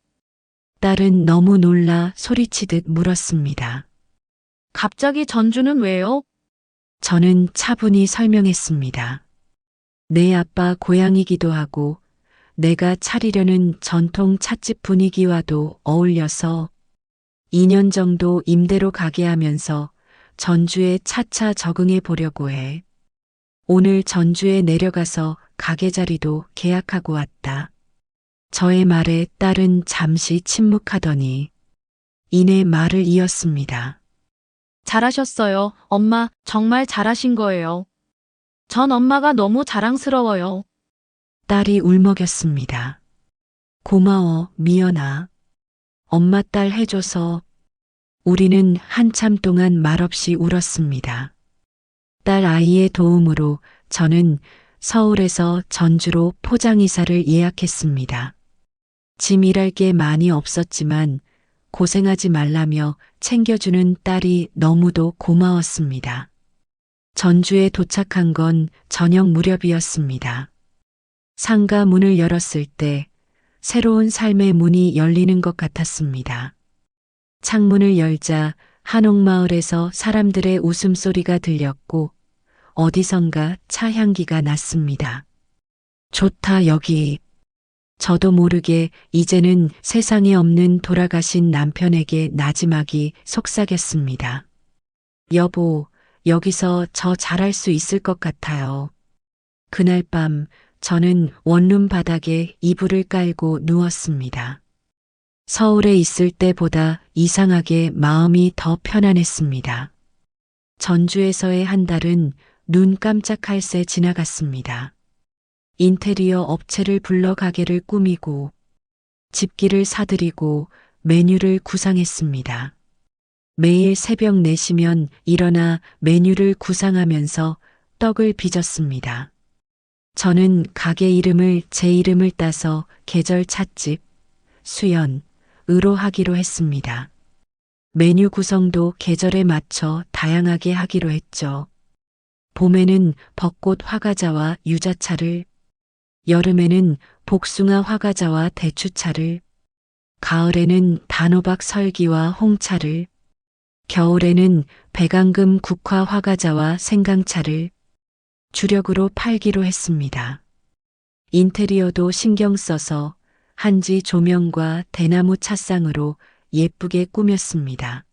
딸은 너무 놀라 소리치듯 물었습니다. 갑자기 전주는 왜요? 저는 차분히 설명했습니다. 내 아빠 고향이기도 하고 내가 차리려는 전통 찻집 분위기와도 어울려서 2년 정도 임대로 가게 하면서 전주에 차차 적응해 보려고 해. 오늘 전주에 내려가서 가게 자리도 계약하고 왔다. 저의 말에 딸은 잠시 침묵하더니 이내 말을 이었습니다. 잘하셨어요. 엄마, 정말 잘하신 거예요. 전 엄마가 너무 자랑스러워요. 딸이 울먹였습니다. 고마워, 미연아. 엄마 딸 해줘서. 우리는 한참 동안 말없이 울었습니다. 딸 아이의 도움으로 저는 서울에서 전주로 포장이사를 예약했습니다. 짐 일할 게 많이 없었지만 고생하지 말라며 챙겨주는 딸이 너무도 고마웠습니다. 전주에 도착한 건 저녁 무렵이었습니다. 상가 문을 열었을 때 새로운 삶의 문이 열리는 것 같았습니다. 창문을 열자 한옥마을에서 사람들의 웃음소리가 들렸고 어디선가 차 향기가 났습니다. 좋다 여기. 저도 모르게 이제는 세상에 없는 돌아가신 남편에게 나지막이 속삭였습니다. 여보, 여기서 저 잘할 수 있을 것 같아요. 그날 밤 저는 원룸 바닥에 이불을 깔고 누웠습니다. 서울에 있을 때보다 이상하게 마음이 더 편안했습니다. 전주에서의 한 달은 눈 깜짝할 새 지나갔습니다. 인테리어 업체를 불러 가게를 꾸미고 집기를 사들이고 메뉴를 구상했습니다. 매일 새벽 4시면 일어나 메뉴를 구상하면서 떡을 빚었습니다. 저는 가게 이름을 제 이름을 따서 계절 찻집, 수연으로 하기로 했습니다. 메뉴 구성도 계절에 맞춰 다양하게 하기로 했죠. 봄에는 벚꽃 화과자와 유자차를, 여름에는 복숭아 화과자와 대추차를, 가을에는 단호박 설기와 홍차를, 겨울에는 백안금 국화 화과자와 생강차를 주력으로 팔기로 했습니다. 인테리어도 신경 써서 한지 조명과 대나무 찻상으로 예쁘게 꾸몄습니다.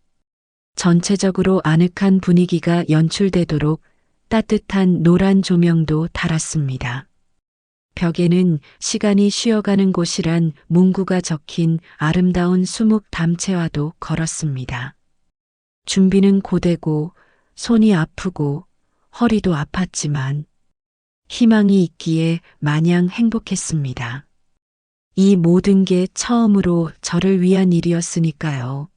전체적으로 아늑한 분위기가 연출되도록 따뜻한 노란 조명도 달았습니다. 벽에는 시간이 쉬어가는 곳이란 문구가 적힌 아름다운 수묵 담채화도 걸었습니다. 준비는 고되고 손이 아프고 허리도 아팠지만 희망이 있기에 마냥 행복했습니다. 이 모든 게 처음으로 저를 위한 일이었으니까요.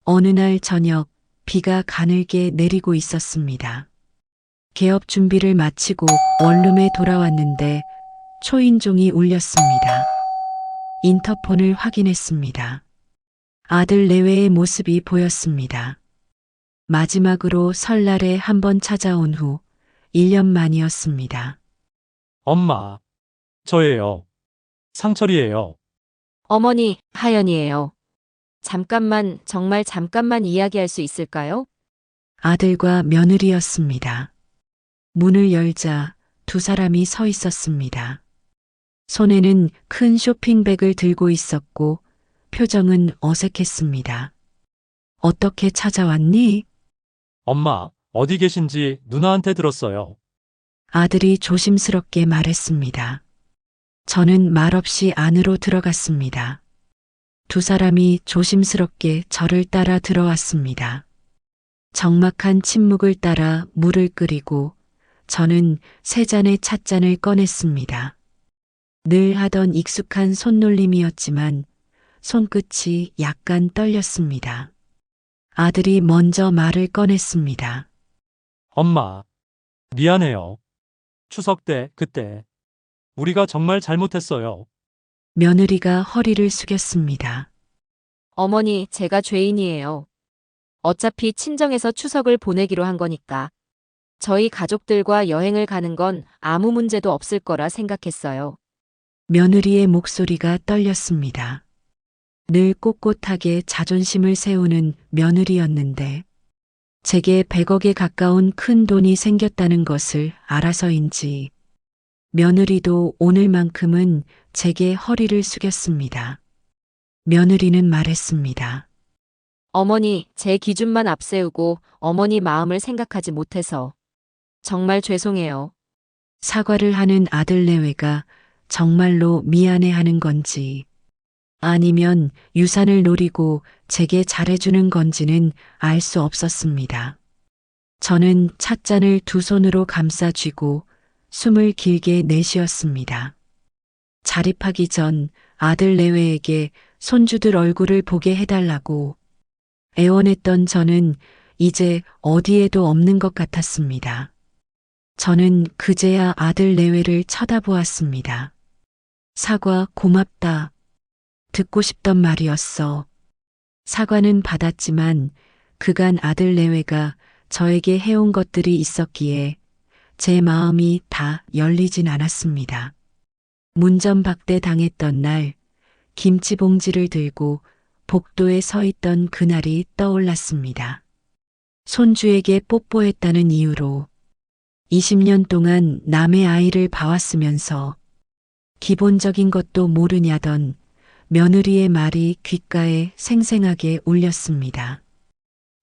어느 날 저녁 비가 가늘게 내리고 있었습니다. 개업 준비를 마치고 원룸에 돌아왔는데 초인종이 울렸습니다. 인터폰을 확인했습니다. 아들 내외의 모습이 보였습니다. 마지막으로 설날에 한번 찾아온 후 1년 만이었습니다. 엄마, 저예요. 상철이에요. 어머니, 하연이에요. 잠깐만, 정말 잠깐만 이야기할 수 있을까요? 아들과 며느리였습니다. 문을 열자 두 사람이 서 있었습니다. 손에는 큰 쇼핑백을 들고 있었고 표정은 어색했습니다. 어떻게 찾아왔니? 엄마, 어디 계신지 누나한테 들었어요. 아들이 조심스럽게 말했습니다. 저는 말없이 안으로 들어갔습니다. 두 사람이 조심스럽게 저를 따라 들어왔습니다. 적막한 침묵을 따라 물을 끓이고 저는 세 잔의 찻잔을 꺼냈습니다. 늘 하던 익숙한 손놀림이었지만 손끝이 약간 떨렸습니다. 아들이 먼저 말을 꺼냈습니다. 엄마, 미안해요. 추석 때, 그때. 우리가 정말 잘못했어요. 며느리가 허리를 숙였습니다. 어머니, 제가 죄인이에요. 어차피 친정에서 추석을 보내기로 한 거니까. 저희 가족들과 여행을 가는 건 아무 문제도 없을 거라 생각했어요. 며느리의 목소리가 떨렸습니다. 늘 꼿꼿하게 자존심을 세우는 며느리였는데 제게 100억에 가까운 큰 돈이 생겼다는 것을 알아서인지 며느리도 오늘만큼은 제게 허리를 숙였습니다. 며느리는 말했습니다. 어머니, 제 기준만 앞세우고 어머니 마음을 생각하지 못해서 정말 죄송해요. 사과를 하는 아들 내외가 정말로 미안해하는 건지 아니면 유산을 노리고 제게 잘해주는 건지는 알 수 없었습니다. 저는 찻잔을 두 손으로 감싸 쥐고 숨을 길게 내쉬었습니다. 자립하기 전 아들 내외에게 손주들 얼굴을 보게 해달라고 애원했던 저는 이제 어디에도 없는 것 같았습니다. 저는 그제야 아들 내외를 쳐다보았습니다. 사과 고맙다. 듣고 싶던 말이었어. 사과는 받았지만 그간 아들 내외가 저에게 해온 것들이 있었기에 제 마음이 다 열리진 않았습니다. 문전박대 당했던 날 김치 봉지를 들고 복도에 서 있던 그날이 떠올랐습니다. 손주에게 뽀뽀했다는 이유로 20년 동안 남의 아이를 봐왔으면서 기본적인 것도 모르냐던 며느리의 말이 귓가에 생생하게 울렸습니다.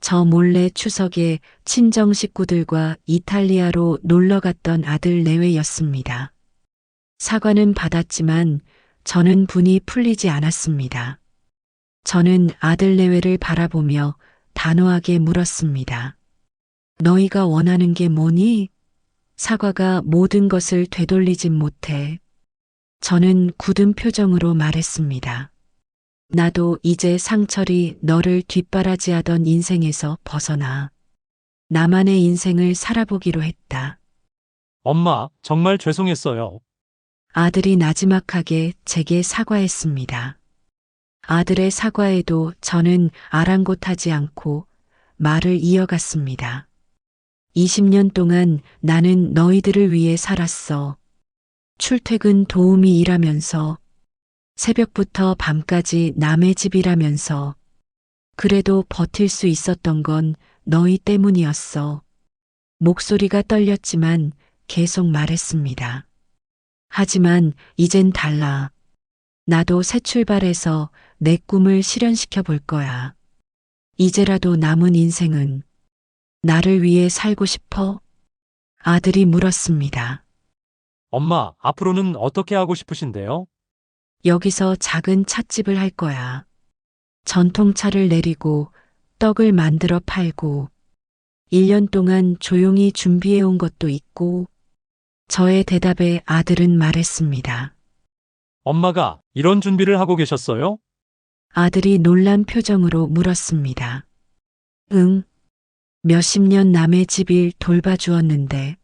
저 몰래 추석에 친정 식구들과 이탈리아로 놀러 갔던 아들 내외였습니다. 사과는 받았지만 저는 분이 풀리지 않았습니다. 저는 아들 내외를 바라보며 단호하게 물었습니다. 너희가 원하는 게 뭐니? 사과가 모든 것을 되돌리진 못해. 저는 굳은 표정으로 말했습니다. 나도 이제 상철이 너를 뒷바라지하던 인생에서 벗어나 나만의 인생을 살아보기로 했다. 엄마, 정말 죄송했어요. 아들이 나지막하게 제게 사과했습니다. 아들의 사과에도 저는 아랑곳하지 않고 말을 이어갔습니다. 20년 동안 나는 너희들을 위해 살았어. 출퇴근 도우미 일하면서 새벽부터 밤까지 남의 집 일하면서 그래도 버틸 수 있었던 건 너희 때문이었어. 목소리가 떨렸지만 계속 말했습니다. 하지만 이젠 달라. 나도 새 출발해서 내 꿈을 실현시켜 볼 거야. 이제라도 남은 인생은 나를 위해 살고 싶어? 아들이 물었습니다. 엄마, 앞으로는 어떻게 하고 싶으신데요? 여기서 작은 찻집을 할 거야. 전통차를 내리고 떡을 만들어 팔고 1년 동안 조용히 준비해 온 것도 있고 저의 대답에 아들은 말했습니다. 엄마가 이런 준비를 하고 계셨어요? 아들이 놀란 표정으로 물었습니다. 응. 몇십 년 남의 집 일 돌봐주었는데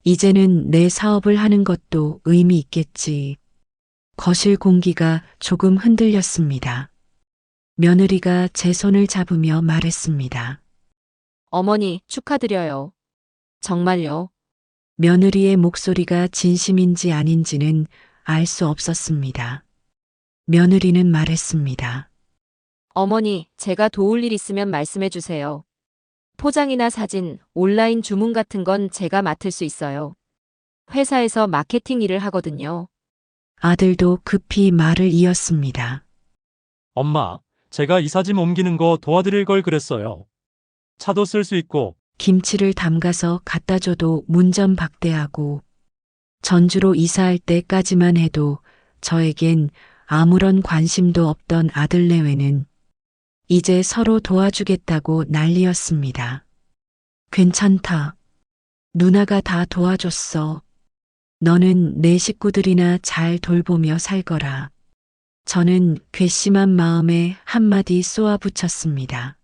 이제는 내 사업을 하는 것도 의미 있겠지. 거실 공기가 조금 흔들렸습니다. 며느리가 제 손을 잡으며 말했습니다. 어머니, 축하드려요. 정말요. 며느리의 목소리가 진심인지 아닌지는 알 수 없었습니다. 며느리는 말했습니다. 어머니, 제가 도울 일 있으면 말씀해 주세요. 포장이나 사진, 온라인 주문 같은 건 제가 맡을 수 있어요. 회사에서 마케팅 일을 하거든요. 아들도 급히 말을 이었습니다. 엄마, 제가 이삿짐 옮기는 거 도와드릴 걸 그랬어요. 차도 쓸 수 있고, 김치를 담가서 갖다 줘도 문전박대하고 전주로 이사할 때까지만 해도 저에겐 아무런 관심도 없던 아들 내외는 이제 서로 도와주겠다고 난리였습니다. 괜찮다. 누나가 다 도와줬어. 너는 내 식구들이나 잘 돌보며 살거라. 저는 괘씸한 마음에 한마디 쏘아붙였습니다.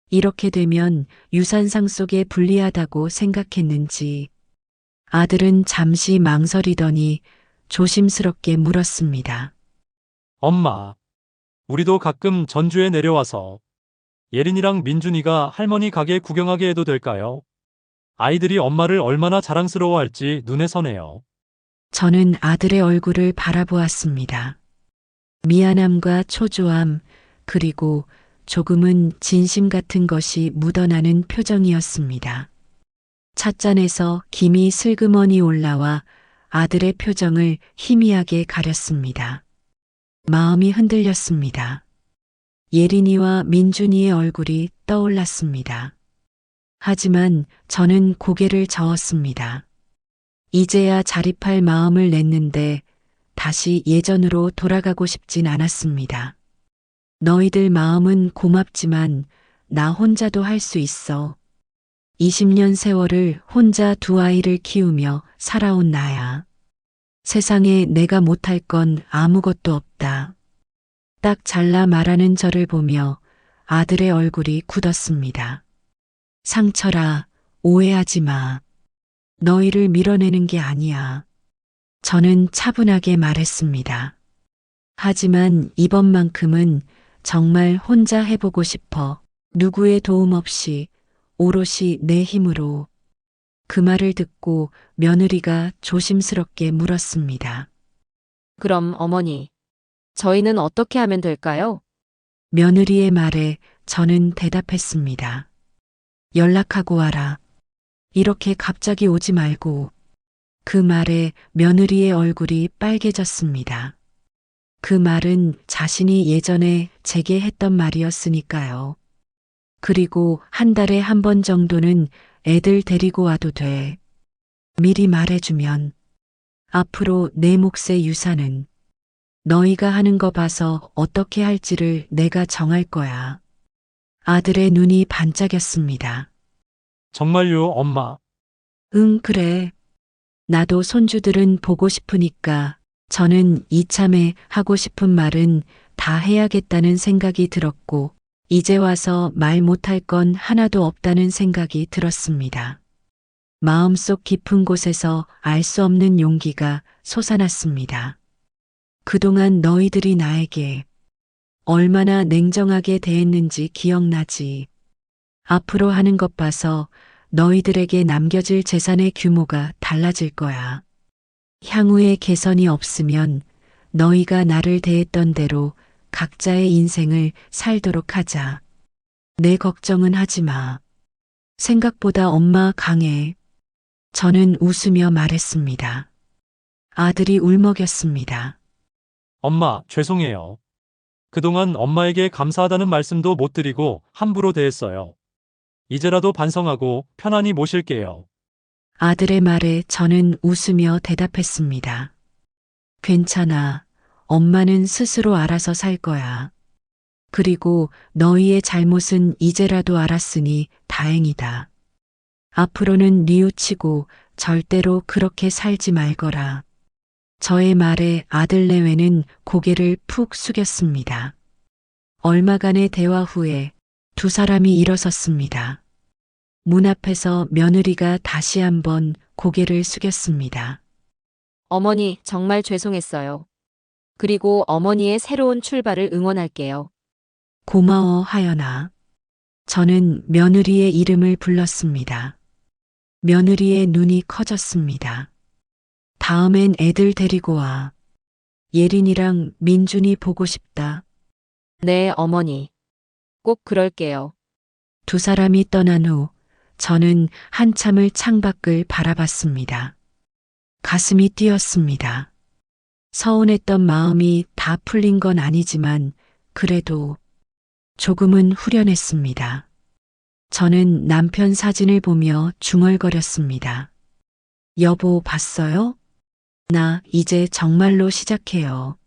이렇게 되면 유산상 속에 불리하다고 생각했는지 아들은 잠시 망설이더니 조심스럽게 물었습니다. 엄마, 우리도 가끔 전주에 내려와서 예린이랑 민준이가 할머니 가게 구경하게 해도 될까요? 아이들이 엄마를 얼마나 자랑스러워할지 눈에 선해요. 저는 아들의 얼굴을 바라보았습니다. 미안함과 초조함, 그리고 조금은 진심 같은 것이 묻어나는 표정이었습니다. 찻잔에서 김이 슬그머니 올라와 아들의 표정을 희미하게 가렸습니다. 마음이 흔들렸습니다. 예린이와 민준이의 얼굴이 떠올랐습니다. 하지만 저는 고개를 저었습니다. 이제야 자립할 마음을 냈는데 다시 예전으로 돌아가고 싶진 않았습니다. 너희들 마음은 고맙지만 나 혼자도 할 수 있어. 20년 세월을 혼자 두 아이를 키우며 살아온 나야. 세상에 내가 못할 건 아무것도 없다. 딱 잘라 말하는 저를 보며 아들의 얼굴이 굳었습니다. 상철아, 오해하지 마. 너희를 밀어내는 게 아니야. 저는 차분하게 말했습니다. 하지만 이번만큼은 정말 혼자 해보고 싶어. 누구의 도움 없이 오롯이 내 힘으로. 그 말을 듣고 며느리가 조심스럽게 물었습니다. 그럼 어머니, 저희는 어떻게 하면 될까요? 며느리의 말에 저는 대답했습니다. 연락하고 와라. 이렇게 갑자기 오지 말고. 그 말에 며느리의 얼굴이 빨개졌습니다. 그 말은 자신이 예전에 제게 했던 말이었으니까요. 그리고 한 달에 한 번 정도는 애들 데리고 와도 돼. 미리 말해주면 앞으로 내 몫의 유산은 너희가 하는 거 봐서 어떻게 할지를 내가 정할 거야. 아들의 눈이 반짝였습니다. 정말요, 엄마. 응, 그래. 나도 손주들은 보고 싶으니까 저는 이참에 하고 싶은 말은 다 해야겠다는 생각이 들었고, 이제 와서 말 못할 건 하나도 없다는 생각이 들었습니다. 마음속 깊은 곳에서 알 수 없는 용기가 솟아났습니다. 그동안 너희들이 나에게 얼마나 냉정하게 대했는지 기억나지. 앞으로 하는 것 봐서 너희들에게 남겨질 재산의 규모가 달라질 거야. 향후에 개선이 없으면 너희가 나를 대했던 대로 각자의 인생을 살도록 하자. 내 걱정은 하지 마. 생각보다 엄마 강해. 저는 웃으며 말했습니다. 아들이 울먹였습니다. 엄마, 죄송해요. 그동안 엄마에게 감사하다는 말씀도 못 드리고 함부로 대했어요. 이제라도 반성하고 편안히 모실게요. 아들의 말에 저는 웃으며 대답했습니다. 괜찮아. 엄마는 스스로 알아서 살 거야. 그리고 너희의 잘못은 이제라도 알았으니 다행이다. 앞으로는 뉘우치고 절대로 그렇게 살지 말거라. 저의 말에 아들 내외는 고개를 푹 숙였습니다. 얼마간의 대화 후에 두 사람이 일어섰습니다. 문 앞에서 며느리가 다시 한번 고개를 숙였습니다. 어머니, 정말 죄송했어요. 그리고 어머니의 새로운 출발을 응원할게요. 고마워, 하연아. 저는 며느리의 이름을 불렀습니다. 며느리의 눈이 커졌습니다. 다음엔 애들 데리고 와. 예린이랑 민준이 보고 싶다. 네, 어머니. 꼭 그럴게요. 두 사람이 떠난 후 저는 한참을 창밖을 바라봤습니다. 가슴이 뛰었습니다. 서운했던 마음이 다 풀린 건 아니지만 그래도 조금은 후련했습니다. 저는 남편 사진을 보며 중얼거렸습니다. 여보, 봤어요? 나 이제 정말로 시작해요.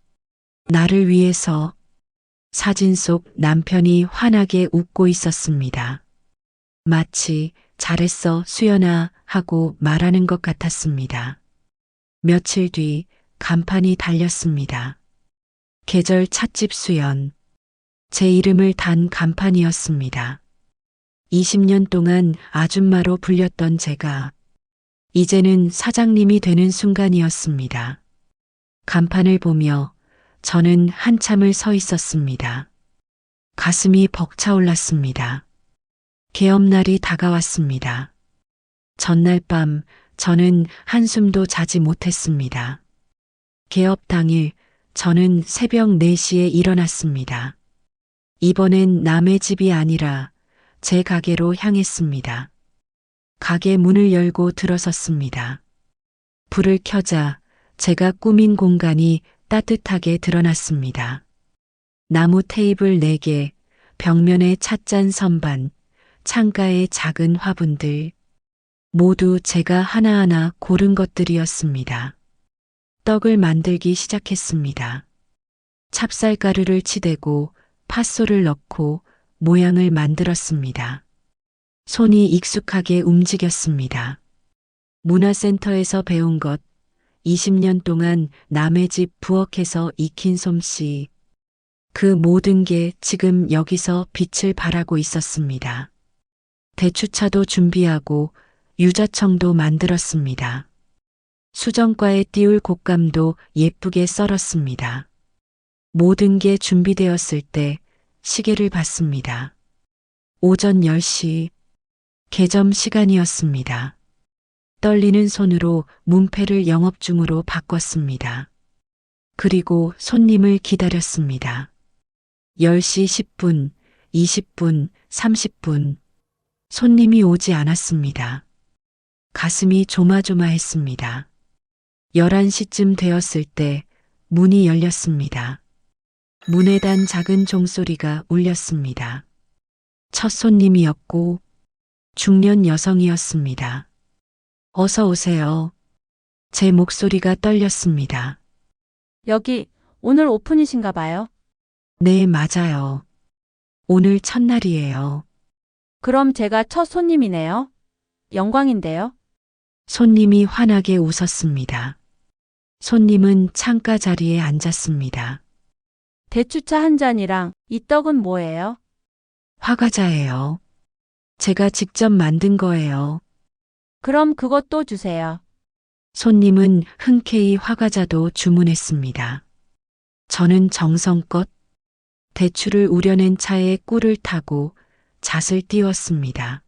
나를 위해서. 사진 속 남편이 환하게 웃고 있었습니다. 마치 잘했어, 수연아 하고 말하는 것 같았습니다. 며칠 뒤 간판이 달렸습니다. 계절 찻집 수연. 제 이름을 단 간판이었습니다. 20년 동안 아줌마로 불렸던 제가 이제는 사장님이 되는 순간이었습니다. 간판을 보며 저는 한참을 서 있었습니다. 가슴이 벅차올랐습니다. 개업날이 다가왔습니다. 전날 밤 저는 한숨도 자지 못했습니다. 개업 당일 저는 새벽 4시에 일어났습니다. 이번엔 남의 집이 아니라 제 가게로 향했습니다. 가게 문을 열고 들어섰습니다. 불을 켜자 제가 꾸민 공간이 따뜻하게 드러났습니다. 나무 테이블 4개, 벽면의 찻잔 선반, 창가의 작은 화분들, 모두 제가 하나하나 고른 것들이었습니다. 떡을 만들기 시작했습니다. 찹쌀가루를 치대고 팥소를 넣고 모양을 만들었습니다. 손이 익숙하게 움직였습니다. 문화센터에서 배운 것, 20년 동안 남의 집 부엌에서 익힌 솜씨, 그 모든 게 지금 여기서 빛을 발하고 있었습니다. 대추차도 준비하고 유자청도 만들었습니다. 수정과에 띄울 곶감도 예쁘게 썰었습니다. 모든 게 준비되었을 때 시계를 봤습니다. 오전 10시, 개점 시간이었습니다. 떨리는 손으로 문패를 영업 중으로 바꿨습니다. 그리고 손님을 기다렸습니다. 10시 10분, 20분, 30분. 손님이 오지 않았습니다. 가슴이 조마조마했습니다. 11시쯤 되었을 때 문이 열렸습니다. 문에 단 작은 종소리가 울렸습니다. 첫 손님이었고 중년 여성이었습니다. 어서 오세요. 제 목소리가 떨렸습니다. 여기 오늘 오픈이신가 봐요. 네, 맞아요. 오늘 첫날이에요. 그럼 제가 첫 손님이네요. 영광인데요. 손님이 환하게 웃었습니다. 손님은 창가 자리에 앉았습니다. 대추차 한 잔이랑 이 떡은 뭐예요? 화과자예요. 제가 직접 만든 거예요. 그럼 그것도 주세요. 손님은 흔쾌히 화과자도 주문했습니다. 저는 정성껏 대추를 우려낸 차에 꿀을 타고 잣을 띄웠습니다.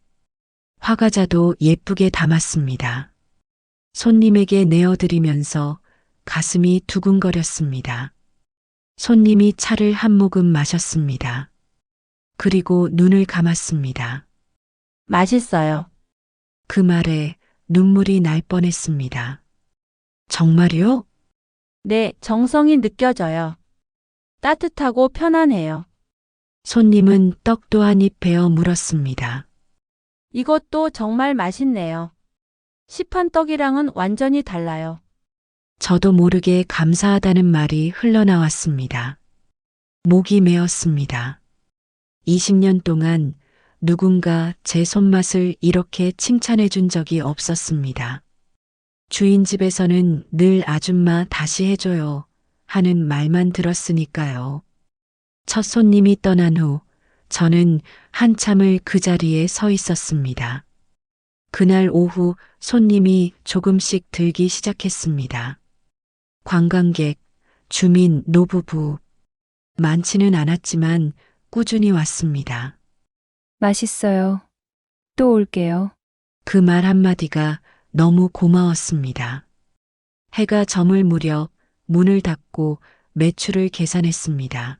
화과자도 예쁘게 담았습니다. 손님에게 내어드리면서 가슴이 두근거렸습니다. 손님이 차를 한 모금 마셨습니다. 그리고 눈을 감았습니다. 맛있어요. 그 말에 눈물이 날 뻔했습니다. 정말요? 네, 정성이 느껴져요. 따뜻하고 편안해요. 손님은 떡도 한 입 베어 물었습니다. 이것도 정말 맛있네요. 시판 떡이랑은 완전히 달라요. 저도 모르게 감사하다는 말이 흘러나왔습니다. 목이 메었습니다. 20년 동안 누군가 제 손맛을 이렇게 칭찬해 준 적이 없었습니다. 주인 집에서는 늘 아줌마 다시 해줘요 하는 말만 들었으니까요. 첫 손님이 떠난 후 저는 한참을 그 자리에 서 있었습니다. 그날 오후 손님이 조금씩 들기 시작했습니다. 관광객, 주민, 노부부. 많지는 않았지만 꾸준히 왔습니다. 맛있어요. 또 올게요. 그 말 한마디가 너무 고마웠습니다. 해가 저물 무렵 문을 닫고 매출을 계산했습니다.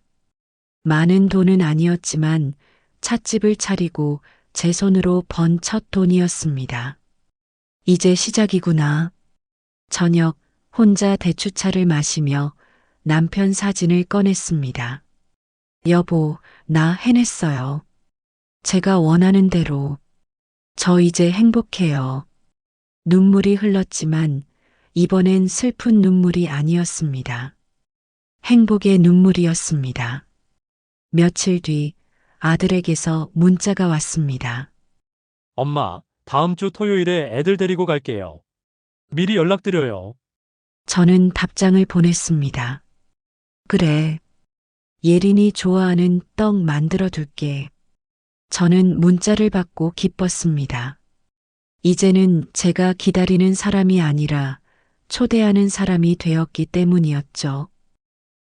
많은 돈은 아니었지만 찻집을 차리고 제 손으로 번 첫 돈이었습니다. 이제 시작이구나. 저녁 혼자 대추차를 마시며 남편 사진을 꺼냈습니다. 여보, 나 해냈어요. 제가 원하는 대로. 저 이제 행복해요. 눈물이 흘렀지만 이번엔 슬픈 눈물이 아니었습니다. 행복의 눈물이었습니다. 며칠 뒤 아들에게서 문자가 왔습니다. 엄마, 다음 주 토요일에 애들 데리고 갈게요. 미리 연락드려요. 저는 답장을 보냈습니다. 그래. 예린이 좋아하는 떡 만들어 둘게. 저는 문자를 받고 기뻤습니다. 이제는 제가 기다리는 사람이 아니라 초대하는 사람이 되었기 때문이었죠.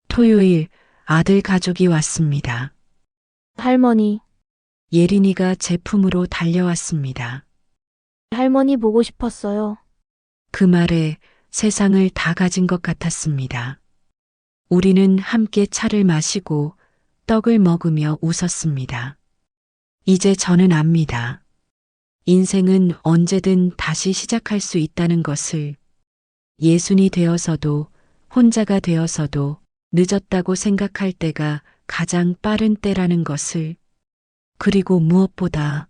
토요일 아들 가족이 왔습니다. 할머니, 예린이가 제 품으로 달려왔습니다. 할머니 보고 싶었어요. 그 말에 세상을 다 가진 것 같았습니다. 우리는 함께 차를 마시고 떡을 먹으며 웃었습니다. 이제 저는 압니다. 인생은 언제든 다시 시작할 수 있다는 것을, 예순이 되어서도 혼자가 되어서도 늦었다고 생각할 때가 가장 빠른 때라는 것을 그리고 무엇보다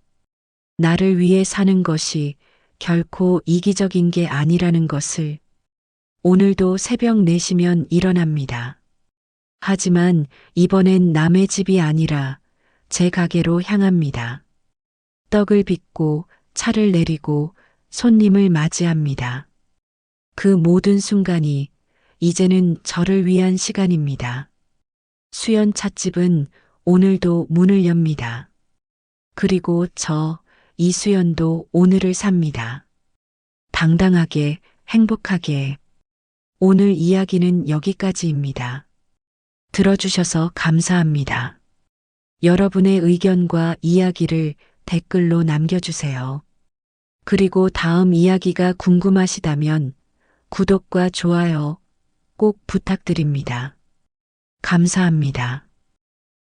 나를 위해 사는 것이 결코 이기적인 게 아니라는 것을 오늘도 새벽 4시면 일어납니다. 하지만 이번엔 남의 집이 아니라 제 가게로 향합니다. 떡을 빚고 차를 내리고 손님을 맞이합니다. 그 모든 순간이 이제는 저를 위한 시간입니다. 수연 찻집은 오늘도 문을 엽니다. 그리고 저 이수연도 오늘을 삽니다. 당당하게, 행복하게. 오늘 이야기는 여기까지입니다. 들어주셔서 감사합니다. 여러분의 의견과 이야기를 댓글로 남겨주세요. 그리고 다음 이야기가 궁금하시다면 구독과 좋아요 꼭 부탁드립니다. 감사합니다.